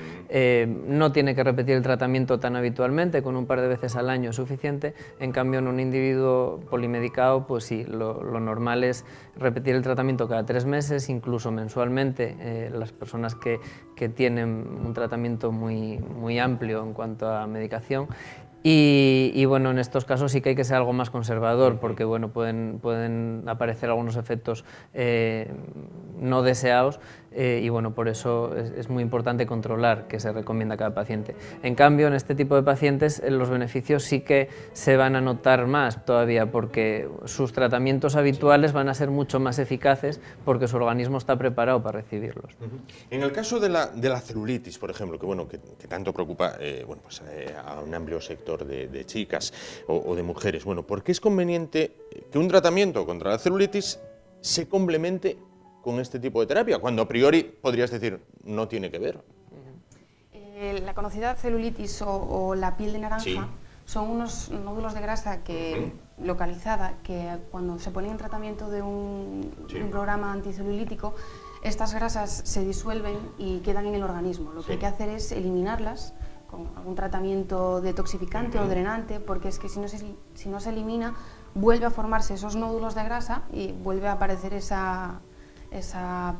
no tiene que repetir el tratamiento tan habitualmente, con un par de veces al año es suficiente. En cambio, en un individuo polimedicado, pues sí, lo normal es repetir el tratamiento cada 3 meses, incluso mensualmente. Las personas que tienen un tratamiento muy amplio en cuanto a medicación. Y bueno, en estos casos sí que hay que ser algo más conservador porque bueno, pueden aparecer algunos efectos no deseados y bueno, por eso es muy importante controlar qué se recomienda a cada paciente. En cambio, en este tipo de pacientes los beneficios sí que se van a notar más todavía porque sus tratamientos habituales van a ser mucho más eficaces porque su organismo está preparado para recibirlos. En el caso de la celulitis, por ejemplo, que tanto preocupa a un amplio sector de chicas o de mujeres, ¿por qué es conveniente que un tratamiento contra la celulitis se complemente con este tipo de terapia, cuando a priori podrías decir no tiene que ver? La conocida celulitis o la piel de naranja son unos nódulos de grasa localizada que cuando se pone en tratamiento de un programa anticelulítico, estas grasas se disuelven y quedan en el organismo. Lo que hay que hacer es eliminarlas con algún tratamiento detoxificante o drenante, porque es que si no se elimina, vuelve a formarse esos nódulos de grasa y vuelve a aparecer esa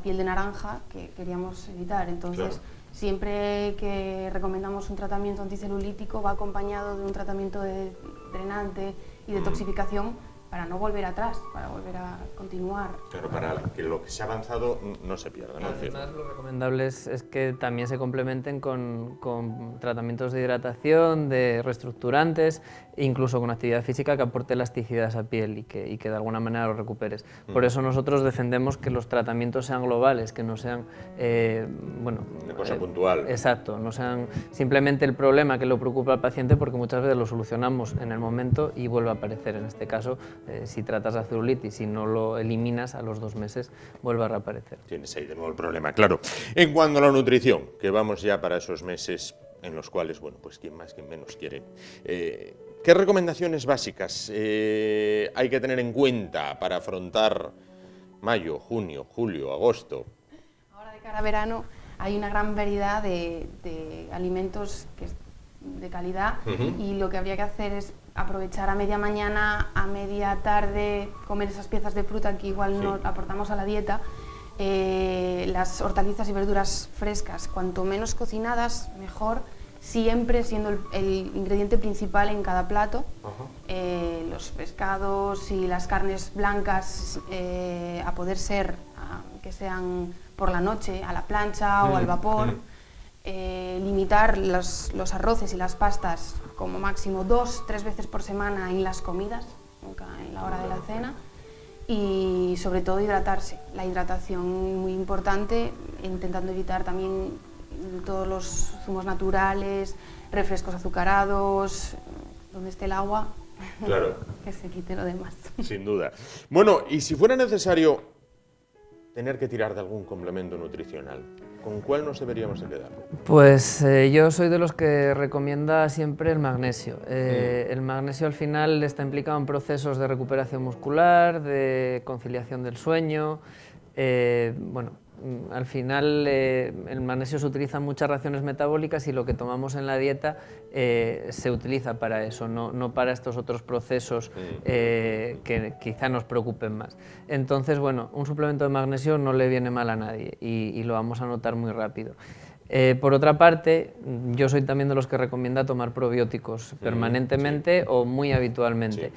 piel de naranja que queríamos evitar. Entonces, siempre que recomendamos un tratamiento anticelulítico va acompañado de un tratamiento de drenante y detoxificación para no volver atrás, para volver a continuar. Claro, para que lo que se ha avanzado no se pierda, ¿no? Además, lo recomendable es que también se complementen con tratamientos de hidratación, de reestructurantes, incluso con actividad física que aporte elasticidad a esa piel y que de alguna manera lo recuperes. Por eso nosotros defendemos que los tratamientos sean globales, que no sean, una cosa puntual. Exacto, no sean simplemente el problema que le preocupa al paciente, porque muchas veces lo solucionamos en el momento y vuelve a aparecer. En este caso, si tratas la celulitis y no lo eliminas, a los 2 meses vuelve a reaparecer. Tienes ahí de nuevo el problema, claro. En cuanto a la nutrición, que vamos ya para esos meses en los cuales, bueno, pues quien más, quien menos quiere. ¿Qué recomendaciones básicas hay que tener en cuenta para afrontar mayo, junio, julio, agosto? Ahora de cara a verano hay una gran variedad de alimentos de calidad y lo que habría que hacer es aprovechar a media mañana, a media tarde, comer esas piezas de fruta que igual no aportamos a la dieta. Las hortalizas y verduras frescas, cuanto menos cocinadas, mejor, siempre siendo el ingrediente principal en cada plato. Los pescados y las carnes blancas, a poder ser, que sean por la noche, a la plancha o al vapor. Limitar los arroces y las pastas como máximo 2-3 veces por semana en las comidas, nunca en la hora de la cena. Y sobre todo hidratarse, la hidratación muy importante, intentando evitar también todos los zumos naturales, refrescos azucarados, donde esté el agua, claro, que se quite lo demás. Sin duda. Bueno, y si fuera necesario tener que tirar de algún complemento nutricional, ¿con cuál nos deberíamos de quedar? Pues yo soy de los que recomienda siempre el magnesio. El magnesio al final está implicado en procesos de recuperación muscular, de conciliación del sueño. Al final el magnesio se utiliza en muchas reacciones metabólicas y lo que tomamos en la dieta se utiliza para eso, no para estos otros procesos que quizá nos preocupen más. Entonces, bueno, un suplemento de magnesio no le viene mal a nadie y lo vamos a notar muy rápido. Por otra parte, yo soy también de los que recomienda tomar probióticos permanentemente o muy habitualmente.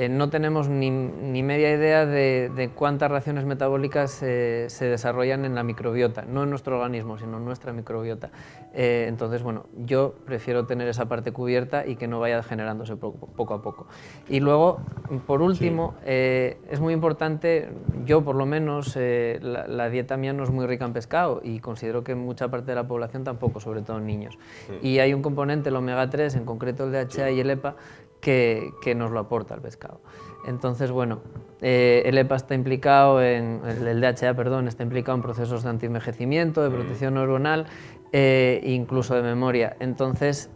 No tenemos ni media idea de cuántas reacciones metabólicas se desarrollan en la microbiota, no en nuestro organismo, sino en nuestra microbiota. Entonces, bueno, yo prefiero tener esa parte cubierta y que no vaya generándose poco a poco. Y luego, por último, es muy importante, yo por lo menos, la dieta mía no es muy rica en pescado y considero que mucha parte de la población tampoco, sobre todo en niños. Y hay un componente, el omega 3, en concreto el DHA y el EPA, que nos lo aporta el pescado. Entonces, bueno, el EPA está implicado el DHA, perdón, está implicado en procesos de antienvejecimiento, de protección neuronal, incluso de memoria. Entonces,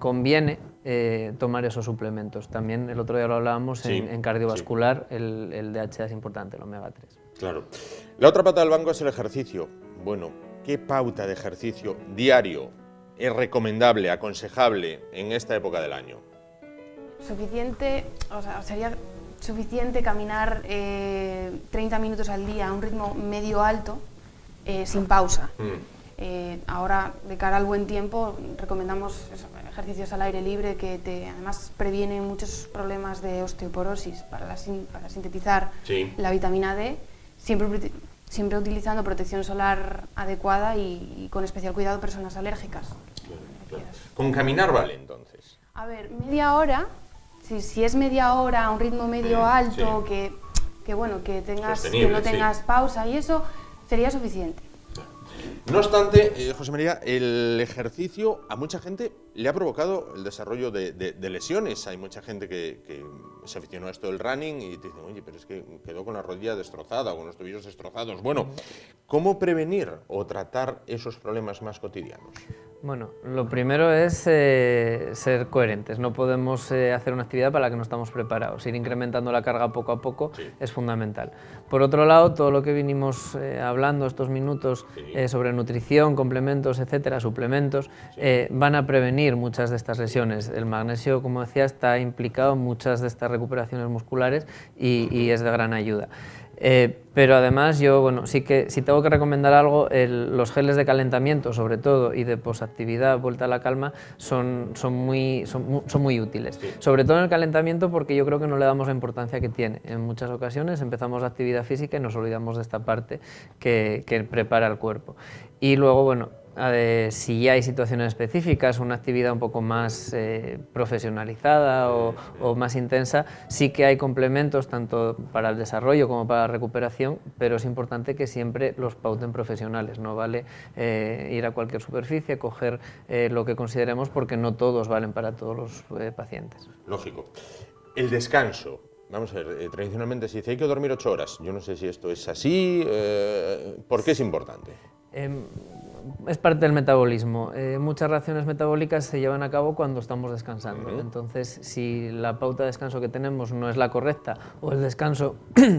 conviene tomar esos suplementos. También el otro día lo hablábamos en cardiovascular, el DHA es importante, el omega 3. Claro. La otra pata del banco es el ejercicio. Bueno, ¿qué pauta de ejercicio diario es recomendable, aconsejable en esta época del año? Sería suficiente caminar 30 minutos al día a un ritmo medio alto, sin pausa. Ahora, de cara al buen tiempo, recomendamos ejercicios al aire libre que además previenen muchos problemas de osteoporosis para sintetizar la vitamina D, siempre utilizando protección solar adecuada y con especial cuidado personas alérgicas. Claro. ¿Con caminar vale entonces? A ver, media hora, si es media hora a un ritmo medio alto, que no tengas pausa y eso, sería suficiente. No obstante, José María, el ejercicio a mucha gente le ha provocado el desarrollo de lesiones. Hay mucha gente que se aficionó a esto del running y te dicen, oye, pero es que quedó con la rodilla destrozada o con los tobillos destrozados. Bueno, ¿cómo prevenir o tratar esos problemas más cotidianos? Bueno, lo primero es ser coherentes. No podemos hacer una actividad para la que no estamos preparados. Ir incrementando la carga poco a poco es fundamental. Por otro lado, todo lo que vinimos hablando estos minutos sobre nutrición, complementos, etcétera, suplementos, van a prevenir muchas de estas lesiones. El magnesio, como decía, está implicado en muchas de estas recuperaciones musculares y es de gran ayuda. Pero además yo, bueno, sí que si tengo que recomendar algo, los geles de calentamiento sobre todo y de posactividad, vuelta a la calma, son muy útiles. Sí. Sobre todo en el calentamiento porque yo creo que no le damos la importancia que tiene. En muchas ocasiones empezamos la actividad física y nos olvidamos de esta parte que prepara el cuerpo. Y luego, bueno, si ya hay situaciones específicas, una actividad un poco más profesionalizada o más intensa, sí que hay complementos tanto para el desarrollo como para la recuperación, pero es importante que siempre los pauten profesionales. No vale ir a cualquier superficie, coger lo que consideremos, porque no todos valen para todos los pacientes. Lógico. El descanso. Vamos a ver, tradicionalmente se dice hay que dormir 8 horas. Yo no sé si esto es así. ¿Por qué es importante? Es parte del metabolismo. Muchas reacciones metabólicas se llevan a cabo cuando estamos descansando. Entonces, si la pauta de descanso que tenemos no es la correcta o el descanso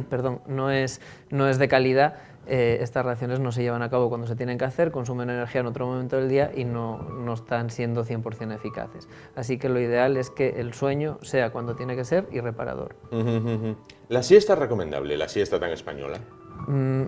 perdón, no es de calidad, estas reacciones no se llevan a cabo cuando se tienen que hacer, consumen energía en otro momento del día y no están siendo 100% eficaces. Así que lo ideal es que el sueño sea cuando tiene que ser y reparador. ¿La siesta es recomendable, la siesta tan española?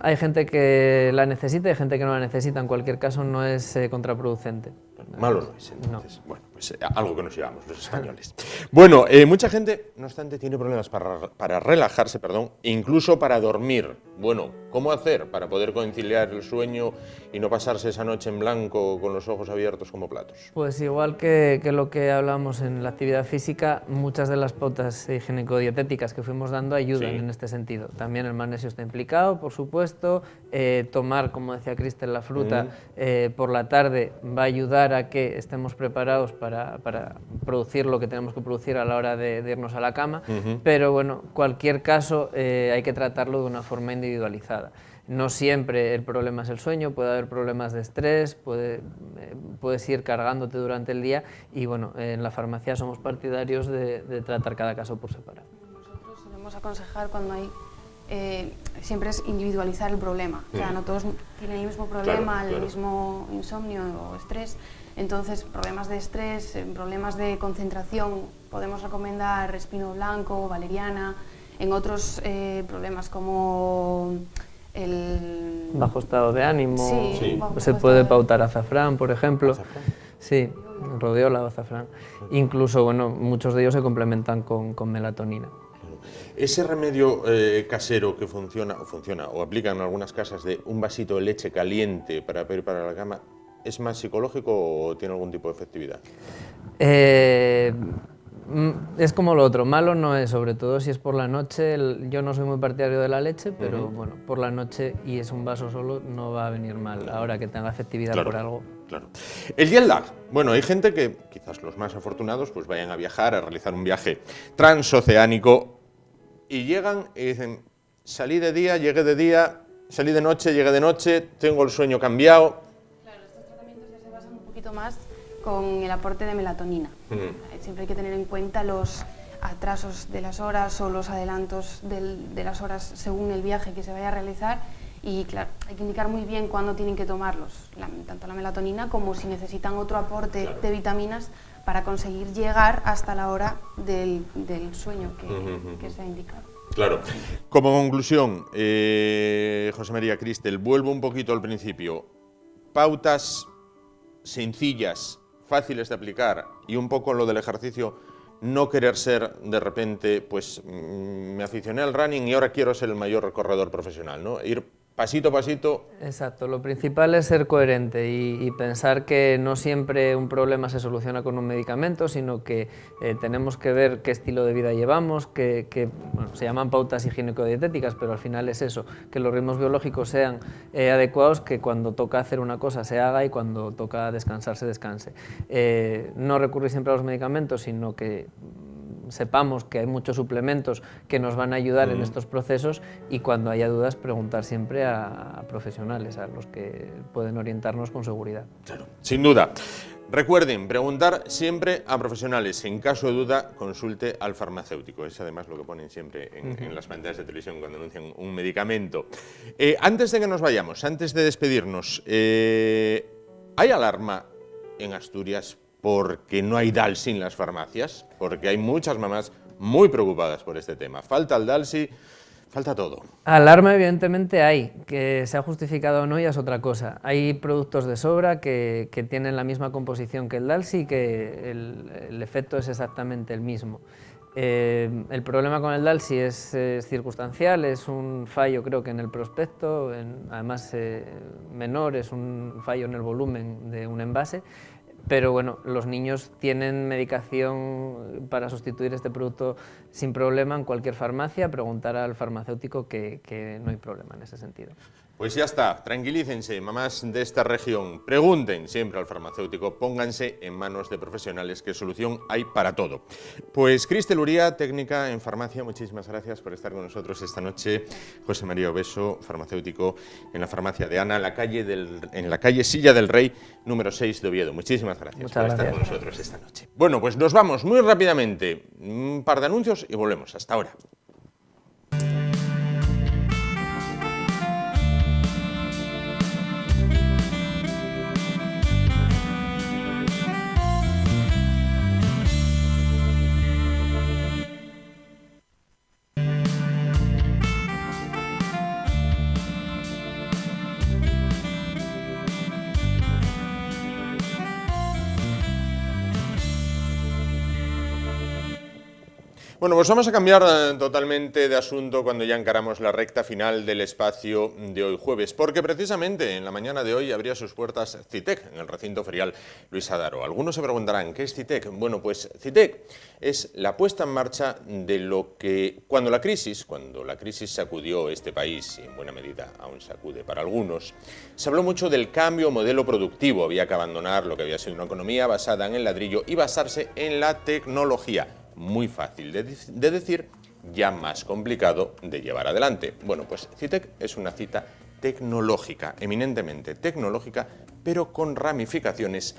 Hay gente que la necesita y hay gente que no la necesita. En cualquier caso, no es contraproducente. Malo no es, entonces. No. Bueno, pues algo que nos llevamos los españoles. Bueno, mucha gente, no obstante, tiene problemas para relajarse, incluso para dormir. Bueno, ¿cómo hacer para poder conciliar el sueño y no pasarse esa noche en blanco con los ojos abiertos como platos? Pues igual que lo que hablamos en la actividad física, muchas de las pautas higiénico-dietéticas que fuimos dando ayudan en este sentido. También el magnesio está implicado, por supuesto. Tomar, como decía Cristel, la fruta por la tarde va a ayudar a que estemos preparados para producir lo que tenemos que producir a la hora de irnos a la cama, pero bueno, cualquier caso hay que tratarlo de una forma individualizada. No siempre el problema es el sueño, puede haber problemas de estrés, puedes ir cargándote durante el día y bueno, en la farmacia somos partidarios de tratar cada caso por separado. Nosotros solemos aconsejar cuando hay siempre es individualizar el problema, o sea, no todos tienen el mismo problema, el mismo insomnio o estrés, entonces problemas de estrés, problemas de concentración, podemos recomendar espino blanco, valeriana, en otros problemas como el bajo estado de ánimo, se bajo puede pautar azafrán, por ejemplo. ¿Azafrán? Sí, rodiola o azafrán. Incluso, bueno, muchos de ellos se complementan con melatonina. Ese remedio casero que funciona o aplican en algunas casas de un vasito de leche caliente para ir para la cama, ¿es más psicológico o tiene algún tipo de efectividad? Es como lo otro, malo no es, sobre todo si es por la noche. Yo no soy muy partidario de la leche, pero bueno, por la noche y es un vaso solo, no va a venir mal, ahora que tenga efectividad por algo. Claro. El jet lag. Bueno, hay gente que, quizás los más afortunados, pues vayan a viajar, a realizar un viaje transoceánico y llegan y dicen, salí de día, llegué de día, salí de noche, llegué de noche, tengo el sueño cambiado. Claro, estos tratamientos ya se basan un poquito más con el aporte de melatonina. Siempre hay que tener en cuenta los atrasos de las horas o los adelantos de las horas según el viaje que se vaya a realizar y claro, hay que indicar muy bien cuándo tienen que tomarlos, tanto la melatonina como si necesitan otro aporte de vitaminas para conseguir llegar hasta la hora del sueño que se ha indicado. Claro. Como conclusión, José María, Cristel, vuelvo un poquito al principio. Pautas sencillas, fáciles de aplicar y un poco lo del ejercicio, no querer ser de repente, pues me aficioné al running y ahora quiero ser el mayor corredor profesional, ¿no? Ir pasito a pasito. Exacto, lo principal es ser coherente y pensar que no siempre un problema se soluciona con un medicamento, sino que tenemos que ver qué estilo de vida llevamos, bueno, se llaman pautas higiénico-dietéticas, pero al final es eso, que los ritmos biológicos sean adecuados, que cuando toca hacer una cosa se haga y cuando toca descansar se descanse. No recurrir siempre a los medicamentos, sino que sepamos que hay muchos suplementos que nos van a ayudar en estos procesos, y cuando haya dudas preguntar siempre a profesionales, a los que pueden orientarnos con seguridad. Claro, sin duda. Recuerden, preguntar siempre a profesionales. En caso de duda, consulte al farmacéutico. Es además lo que ponen siempre en las pantallas de televisión cuando anuncian un medicamento. Antes de que nos vayamos, antes de despedirnos, ¿hay alarma en Asturias porque no hay Dalsi en las farmacias? Porque hay muchas mamás muy preocupadas por este tema. Falta el Dalsi, falta todo. Alarma evidentemente hay, que sea justificado o no ya es otra cosa. Hay productos de sobra que tienen la misma composición que el Dalsi y que el efecto es exactamente el mismo. El problema con el Dalsi es circunstancial, es un fallo creo que en el prospecto, además menor, es un fallo en el volumen de un envase. Pero bueno, los niños tienen medicación para sustituir este producto sin problema en cualquier farmacia. Preguntar al farmacéutico que no hay problema en ese sentido. Pues ya está, tranquilícense, mamás de esta región, pregunten siempre al farmacéutico, pónganse en manos de profesionales, que solución hay para todo. Pues Cristel Uría, técnica en farmacia, muchísimas gracias por estar con nosotros esta noche. José María Obeso, farmacéutico en la farmacia de Ana, en la calle Silla del Rey, número 6 de Oviedo. Muchísimas gracias por estar con nosotros esta noche. Bueno, pues nos vamos muy rápidamente, un par de anuncios y volvemos. Hasta ahora. Bueno, pues vamos a cambiar totalmente de asunto cuando ya encaramos la recta final del espacio de hoy jueves, porque precisamente en la mañana de hoy abría sus puertas CITEC en el recinto ferial Luis Adaro. Algunos se preguntarán, ¿qué es CITEC? Bueno, pues CITEC es la puesta en marcha de lo que cuando la crisis sacudió este país, y en buena medida aún sacude para algunos, se habló mucho del cambio modelo productivo. Había que abandonar lo que había sido una economía basada en el ladrillo y basarse en la tecnología. Muy fácil de decir, ya más complicado de llevar adelante. Bueno, pues CITEC es una cita tecnológica, eminentemente tecnológica, pero con ramificaciones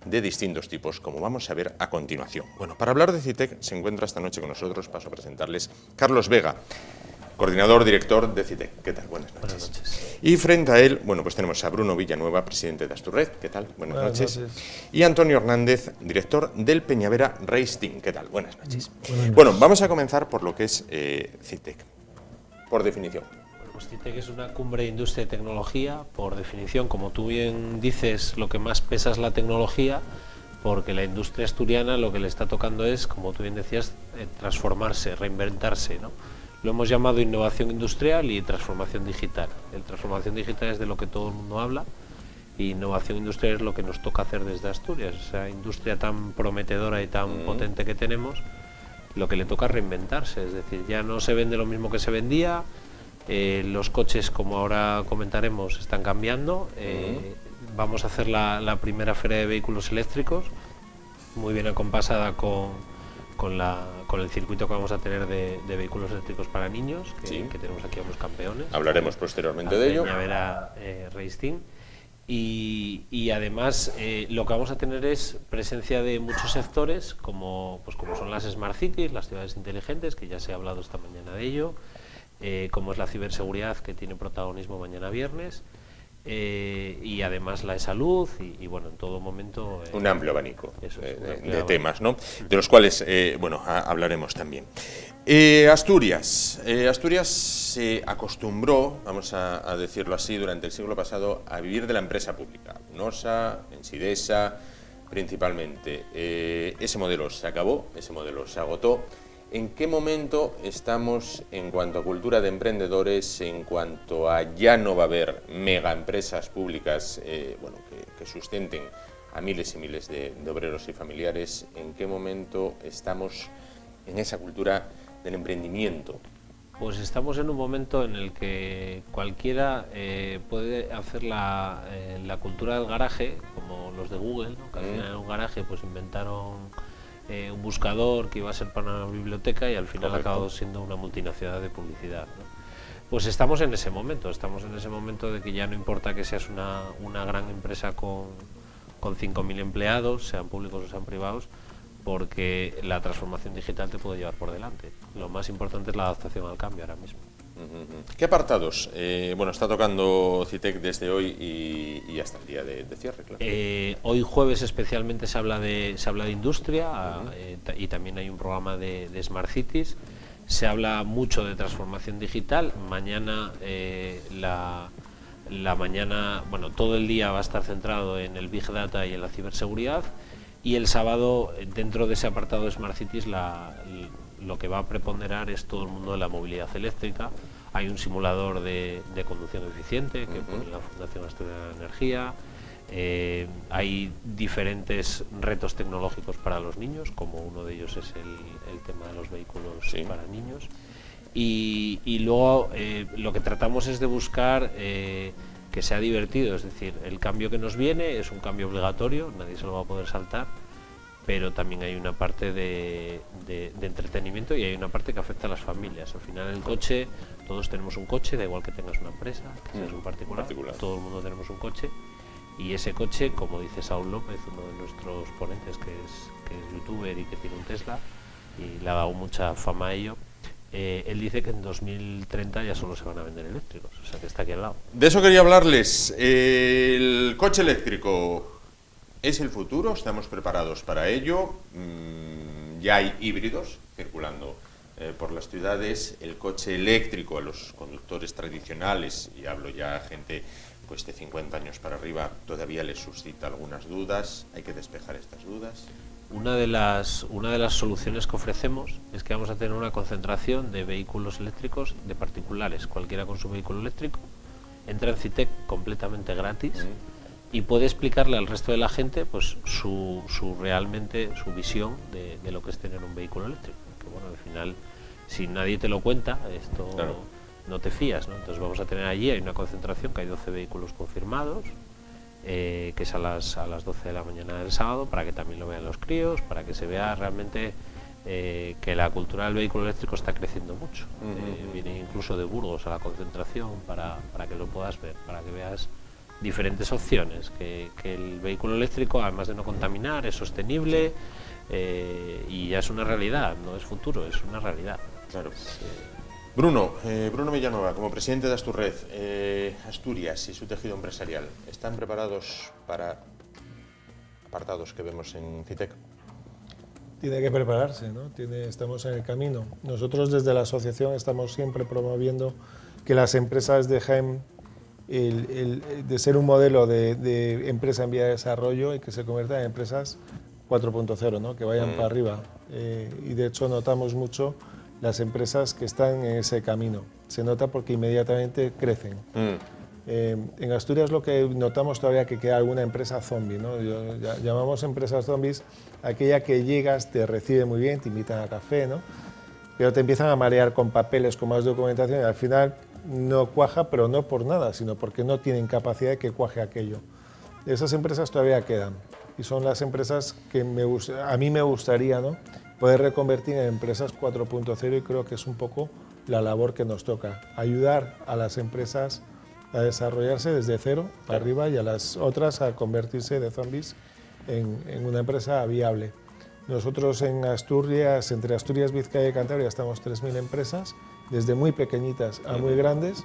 de distintos tipos, como vamos a ver a continuación. Bueno, para hablar de CITEC se encuentra esta noche con nosotros, paso a presentarles, Carlos Vega, coordinador director de CITEC. ¿Qué tal? Buenas noches. Buenas noches. Y frente a él, bueno, pues tenemos a Bruno Villanueva, presidente de Asturred. ¿Qué tal? Buenas noches. Y Antonio Hernández, director del Peñavera Racing. ¿Qué tal? Buenas noches. Bueno, vamos a comenzar por lo que es CITEC, por definición. Bueno, pues CITEC es una cumbre de industria y tecnología. Por definición, como tú bien dices, lo que más pesa es la tecnología, porque la industria asturiana lo que le está tocando es, como tú bien decías, transformarse, reinventarse, ¿no? Lo hemos llamado innovación industrial y transformación digital. El transformación digital es de lo que todo el mundo habla y innovación industrial es lo que nos toca hacer desde Asturias. Esa industria tan prometedora y tan potente que tenemos, lo que le toca es reinventarse. Es decir, ya no se vende lo mismo que se vendía, los coches, como ahora comentaremos, están cambiando. Vamos a hacer la primera feria de vehículos eléctricos, muy bien acompasada con el circuito que vamos a tener de vehículos eléctricos para niños, que tenemos aquí a los campeones. Hablaremos posteriormente de ello. Peñavera Racing. Y además lo que vamos a tener es presencia de muchos sectores, como son las Smart Cities, las ciudades inteligentes, que ya se ha hablado esta mañana de ello, como es la ciberseguridad, que tiene protagonismo mañana viernes, y además la de salud y bueno, en todo momento un amplio abanico de temas, ¿no? Sí. De los cuales bueno, hablaremos también. Asturias se acostumbró, vamos a decirlo así, durante el siglo pasado a vivir de la empresa pública, NOSA, Ensidesa principalmente. Ese modelo se acabó, ese modelo se agotó. ¿En qué momento estamos en cuanto a cultura de emprendedores, en cuanto a ya no va a haber mega empresas públicas bueno, que sustenten a miles y miles de obreros y familiares? ¿En qué momento estamos en esa cultura del emprendimiento? Pues estamos en un momento en el que cualquiera puede hacer la cultura del garaje, como los de Google, ¿no? Que al final en un garaje pues inventaron un buscador que iba a ser para una biblioteca y al final Correcto. ha acabado siendo una multinacional de publicidad, ¿no? Pues estamos en ese momento de que ya no importa que seas una gran empresa con 5.000 empleados, sean públicos o sean privados, porque la transformación digital te puede llevar por delante. Lo más importante es la adaptación al cambio ahora mismo. ¿Qué apartados? Bueno, está tocando CITEC desde hoy y hasta el día de cierre, claro. Hoy jueves especialmente se habla de industria y también hay un programa de Smart Cities. Se habla mucho de transformación digital. Mañana, bueno, todo el día va a estar centrado en el Big Data y en la ciberseguridad. Y el sábado, dentro de ese apartado de Smart Cities, lo que va a preponderar es todo el mundo de la movilidad eléctrica. Hay un simulador de conducción eficiente que pone la Fundación Asturiana de Energía. Hay diferentes retos tecnológicos para los niños, como uno de ellos es el tema de los vehículos para niños. Y luego lo que tratamos es de buscar que sea divertido, es decir, el cambio que nos viene es un cambio obligatorio, nadie se lo va a poder saltar, pero también hay una parte de entretenimiento y hay una parte que afecta a las familias. Al final el coche, todos tenemos un coche, da igual que tengas una empresa, que seas un particular, todo el mundo tenemos un coche. Y ese coche, como dice Saúl López, uno de nuestros ponentes, que es youtuber y que tiene un Tesla, y le ha dado mucha fama a ello, él dice que en 2030 ya solo se van a vender eléctricos, o sea que está aquí al lado. De eso quería hablarles. El coche eléctrico es el futuro, estamos preparados para ello. Ya hay híbridos circulando por las ciudades. El coche eléctrico a los conductores tradicionales, y hablo ya a gente pues de 50 años para arriba, todavía les suscita algunas dudas. Hay que despejar estas dudas. Una de las soluciones que ofrecemos es que vamos a tener una concentración de vehículos eléctricos de particulares. Cualquiera con su vehículo eléctrico entra en CITEC completamente gratis y puede explicarle al resto de la gente pues su visión de lo que es tener un vehículo eléctrico. Que bueno, al final, si nadie te lo cuenta, esto no te fías, ¿no? Entonces vamos a tener allí, hay una concentración, que hay 12 vehículos confirmados, que es a las 12 de la mañana del sábado, para que también lo vean los críos, para que se vea realmente que la cultura del vehículo eléctrico está creciendo mucho. Viene incluso de Burgos a la concentración para que lo puedas ver, para que veas diferentes opciones, que el vehículo eléctrico, además de no contaminar, es sostenible y ya es una realidad, no es futuro, es una realidad. Claro. Bruno Villanueva, como presidente de Asturred, Asturias y su tejido empresarial, ¿están preparados para apartados que vemos en CITEC? Tiene que prepararse, ¿no? Estamos en el camino. Nosotros desde la asociación estamos siempre promoviendo que las empresas dejen de ser un modelo de empresa en vía de desarrollo y que se conviertan en empresas 4.0, ¿no? Que vayan para arriba. Y de hecho notamos mucho las empresas que están en ese camino. Se nota porque inmediatamente crecen. En Asturias lo que notamos todavía que queda alguna empresa zombie, ¿no? Llamamos empresas zombies aquella que llegas, te recibe muy bien, te invitan a café, ¿no? Pero te empiezan a marear con papeles, con más documentación y al final no cuaja, pero no por nada, sino porque no tienen capacidad de que cuaje aquello. Esas empresas todavía quedan y son las empresas que a mí me gustaría, ¿no?, poder reconvertir en empresas 4.0 y creo que es un poco la labor que nos toca, ayudar a las empresas a desarrollarse desde cero para arriba y a las otras a convertirse de zombies en una empresa viable. Nosotros en Asturias, entre Asturias, Vizcaya y Cantabria, estamos 3.000 empresas, desde muy pequeñitas a muy grandes,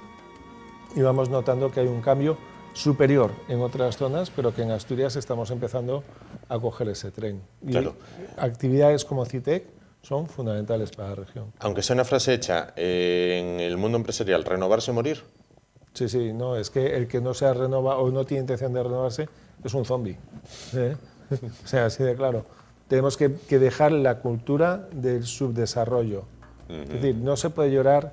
y vamos notando que hay un cambio superior en otras zonas, pero que en Asturias estamos empezando a coger ese tren. Claro. Y actividades como CITEC son fundamentales para la región. Aunque sea una frase hecha, en el mundo empresarial, ¿renovarse o morir? Sí, sí, no, es que el que no se renova o no tiene intención de renovarse es un zombie. O sea, así de claro. Tenemos que dejar la cultura del subdesarrollo. Es decir, no se puede llorar,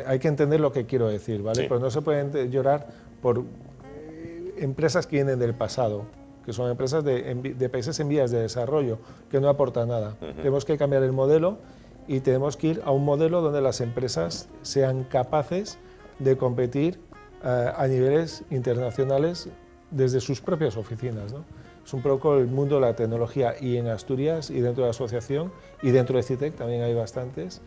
hay que entender lo que quiero decir, ¿vale? Sí. Pero no se puede llorar por empresas que vienen del pasado, que son empresas de países en vías de desarrollo, que no aportan nada. Tenemos que cambiar el modelo y tenemos que ir a un modelo donde las empresas sean capaces de competir a niveles internacionales desde sus propias oficinas, ¿no? es un poco el mundo de la tecnología, y en Asturias y dentro de la asociación y dentro de CITEC también hay bastantes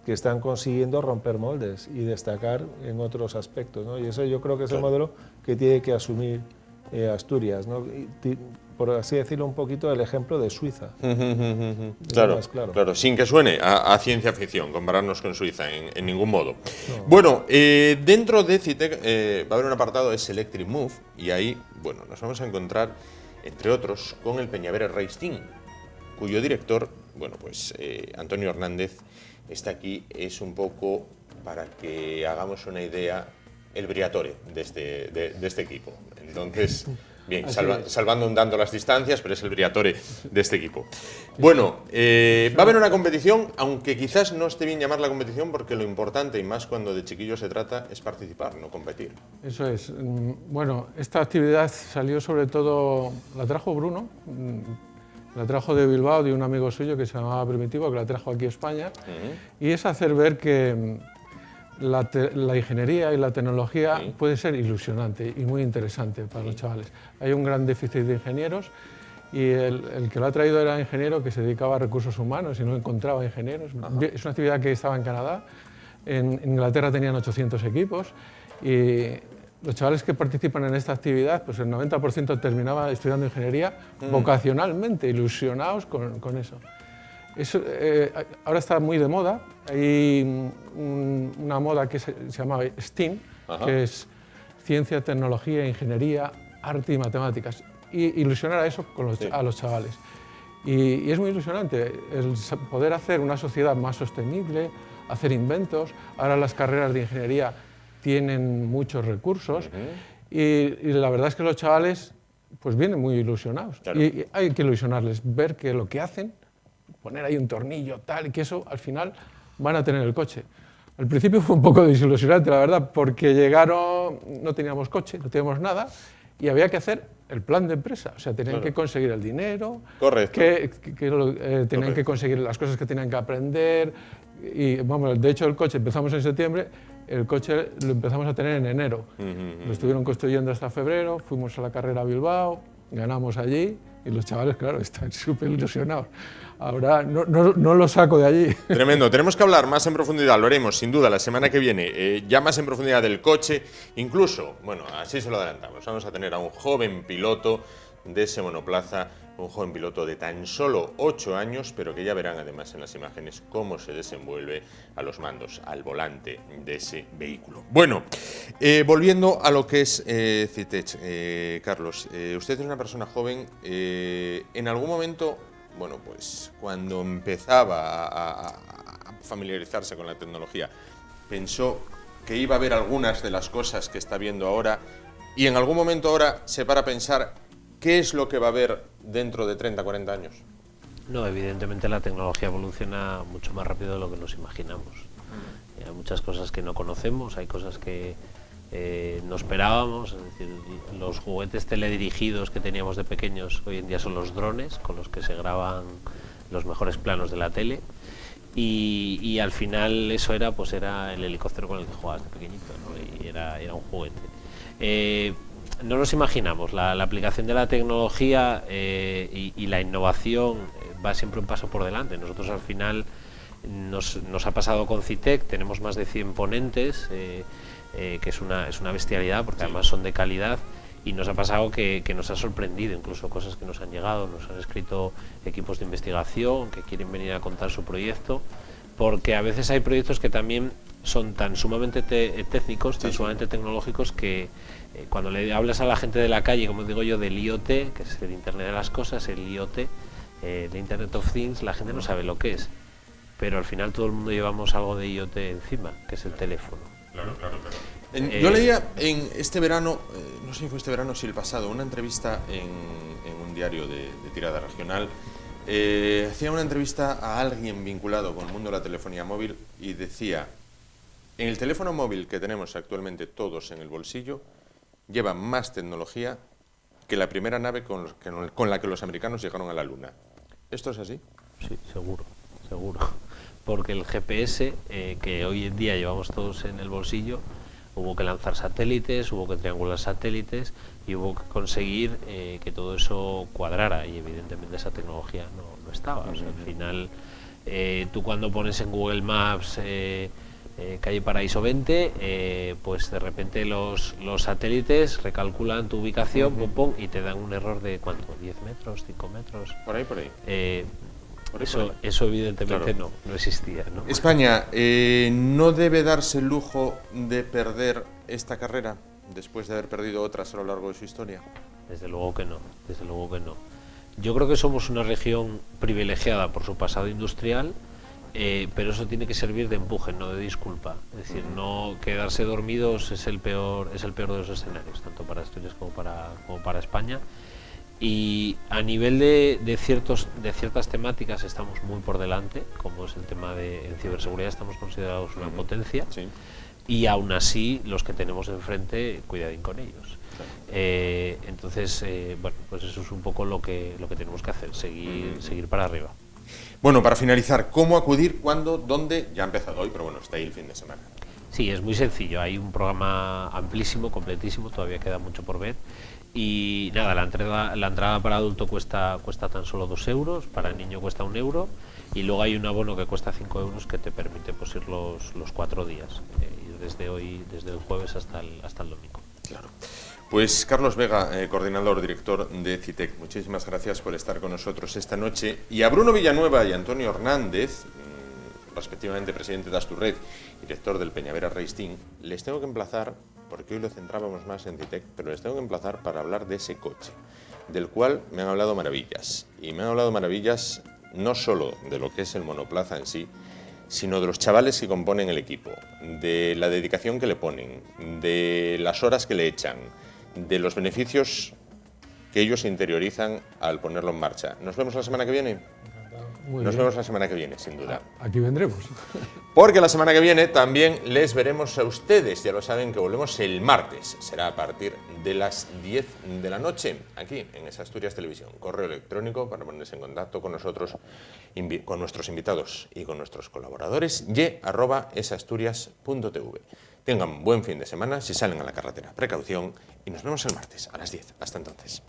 que están consiguiendo romper moldes y destacar en otros aspectos, ¿no? Y eso yo creo que es el modelo que tiene que asumir Asturias, ¿no? Por así decirlo un poquito, el ejemplo de Suiza. Claro, claro, sin que suene a ciencia ficción, compararnos con Suiza en ningún modo. No. Bueno, dentro de CITEC va a haber un apartado, es Electric Move, y ahí, bueno, nos vamos a encontrar, entre otros, con el Peñavera Race Team, cuyo director, bueno, pues Antonio Hernández, está aquí, es un poco, para que hagamos una idea, el Briatore de este equipo. Entonces, bien, salvando un tanto las distancias, pero es el Briatore de este equipo. Bueno, va a haber una competición, aunque quizás no esté bien llamar la competición, porque lo importante, y más cuando de chiquillos se trata, es participar, no competir. Eso es. Bueno, esta actividad salió sobre todo, la trajo Bruno, la trajo de Bilbao, de un amigo suyo que se llamaba Primitivo, que la trajo aquí a España, y es hacer ver que la ingeniería y la tecnología puede ser ilusionante y muy interesante para los chavales. Hay un gran déficit de ingenieros y el que lo ha traído era ingeniero que se dedicaba a recursos humanos y no encontraba ingenieros. Es una actividad que estaba en Canadá, en Inglaterra tenían 800 equipos y los chavales que participan en esta actividad, pues el 90% terminaba estudiando ingeniería vocacionalmente, ilusionados con eso. Ahora está muy de moda, hay una moda que se llama STEAM, que es ciencia, tecnología, ingeniería, arte y matemáticas, y ilusionar a eso a los chavales. Y es muy ilusionante el poder hacer una sociedad más sostenible, hacer inventos. Ahora las carreras de ingeniería tienen muchos recursos y la verdad es que los chavales pues vienen muy ilusionados. Claro. Y hay que ilusionarles, ver que lo que hacen, poner ahí un tornillo, tal, y que eso al final van a tener el coche. Al principio fue un poco desilusionante, la verdad, porque llegaron, no teníamos coche, no teníamos nada, y había que hacer el plan de empresa. O sea, tenían que conseguir el dinero, tenían que conseguir las cosas que tenían que aprender. Y vamos, de hecho, el coche empezamos en septiembre, el coche lo empezamos a tener en enero. Lo estuvieron construyendo hasta febrero, fuimos a la carrera a Bilbao, ganamos allí. Y los chavales, claro, están súper ilusionados. Ahora no lo saco de allí. Tremendo. Tenemos que hablar más en profundidad, lo haremos sin duda la semana que viene, ya más en profundidad del coche. Incluso, bueno, así se lo adelantamos, vamos a tener a un joven piloto de ese monoplaza, un joven piloto de tan solo 8 años, pero que ya verán además en las imágenes cómo se desenvuelve a los mandos, al volante de ese vehículo. Bueno, volviendo a lo que es CITEC, Carlos, usted es una persona joven, en algún momento, bueno, pues cuando empezaba a familiarizarse con la tecnología, pensó que iba a ver algunas de las cosas que está viendo ahora, y en algún momento ahora se para a pensar ¿qué es lo que va a haber dentro de 30, 40 años? No, evidentemente la tecnología evoluciona mucho más rápido de lo que nos imaginamos. Hay muchas cosas que no conocemos, hay cosas que no esperábamos, es decir, los juguetes teledirigidos que teníamos de pequeños hoy en día son los drones con los que se graban los mejores planos de la tele y al final eso era el helicóptero con el que jugabas de pequeñito, ¿no? Y era un juguete. No nos imaginamos, la aplicación de la tecnología y la innovación va siempre un paso por delante. Nosotros al final nos ha pasado con CITEC, tenemos más de 100 ponentes, que es una bestialidad porque además son de calidad, y nos ha pasado que nos ha sorprendido, incluso cosas que nos han llegado, nos han escrito equipos de investigación que quieren venir a contar su proyecto, porque a veces hay proyectos que también son tan sumamente técnicos, tan sumamente tecnológicos que cuando le hablas a la gente de la calle, como digo yo, del IoT, que es el Internet de las Cosas, el IoT, el Internet of Things, la gente no sabe lo que es, pero al final todo el mundo llevamos algo de IoT encima, que es el teléfono. Claro. Yo leía en este verano, no sé si fue este verano o si el pasado, una entrevista en un diario de tirada regional. Hacía una entrevista a alguien vinculado con el mundo de la telefonía móvil y decía: en el teléfono móvil que tenemos actualmente todos en el bolsillo lleva más tecnología que la primera nave con la que los americanos llegaron a la Luna. ¿Esto es así? Sí, seguro. Porque el GPS, que hoy en día llevamos todos en el bolsillo, Hubo que lanzar satélites, hubo que triangular satélites y hubo que conseguir que todo eso cuadrara, y evidentemente esa tecnología no estaba. O sea, al final, tú cuando pones en Google Maps calle Paraíso 20, pues de repente los satélites recalculan tu ubicación, pum, pum, y te dan un error de ¿cuánto? ¿10 metros? ¿5 metros? Por ahí. Eso evidentemente no existía, ¿no? España no debe darse el lujo de perder esta carrera después de haber perdido otras a lo largo de su historia. Desde luego que no, desde luego que no. Yo creo que somos una región privilegiada por su pasado industrial, pero eso tiene que servir de empuje, no de disculpa. Es decir, no quedarse dormidos es el peor de los escenarios, tanto para Asturias como para España. Y a nivel de ciertas temáticas estamos muy por delante, como es el tema en ciberseguridad estamos considerados una potencia, Sí. y aún así los que tenemos enfrente, cuidadín con ellos. Entonces, bueno, pues eso es un poco lo que tenemos que hacer, seguir para arriba. Bueno, para finalizar, ¿cómo acudir, cuándo, dónde? Ya ha empezado hoy, pero bueno, está ahí el fin de semana. Sí, es muy sencillo, hay un programa amplísimo, completísimo, todavía queda mucho por ver. Y nada, la entrada para adulto cuesta tan solo 2 euros, para niño cuesta 1 euro, y luego hay un abono que cuesta 5 euros que te permite pues ir los 4 días, ir desde el jueves hasta el domingo. Claro. Pues Carlos Vega, coordinador, director de CITEC, muchísimas gracias por estar con nosotros esta noche. Y a Bruno Villanueva y Antonio Hernández, respectivamente presidente de Asturred y director del Peñavera Racing, les tengo que emplazar, porque hoy lo centrábamos más en CITEC, pero les tengo que emplazar para hablar de ese coche, del cual me han hablado maravillas. Y me han hablado maravillas no solo de lo que es el monoplaza en sí, sino de los chavales que componen el equipo, de la dedicación que le ponen, de las horas que le echan, de los beneficios que ellos interiorizan al ponerlo en marcha. ¿Nos vemos la semana que viene? Nos vemos la semana que viene, sin duda. Aquí vendremos. Porque la semana que viene también les veremos a ustedes. Ya lo saben que volvemos el martes. Será a partir de las 10 de la noche, aquí en Es Asturias Televisión. Correo electrónico para ponerse en contacto con nosotros, con nuestros invitados y con nuestros colaboradores, y@esasturias.tv. Tengan buen fin de semana, si salen a la carretera, precaución, y nos vemos el martes a las 10. Hasta entonces.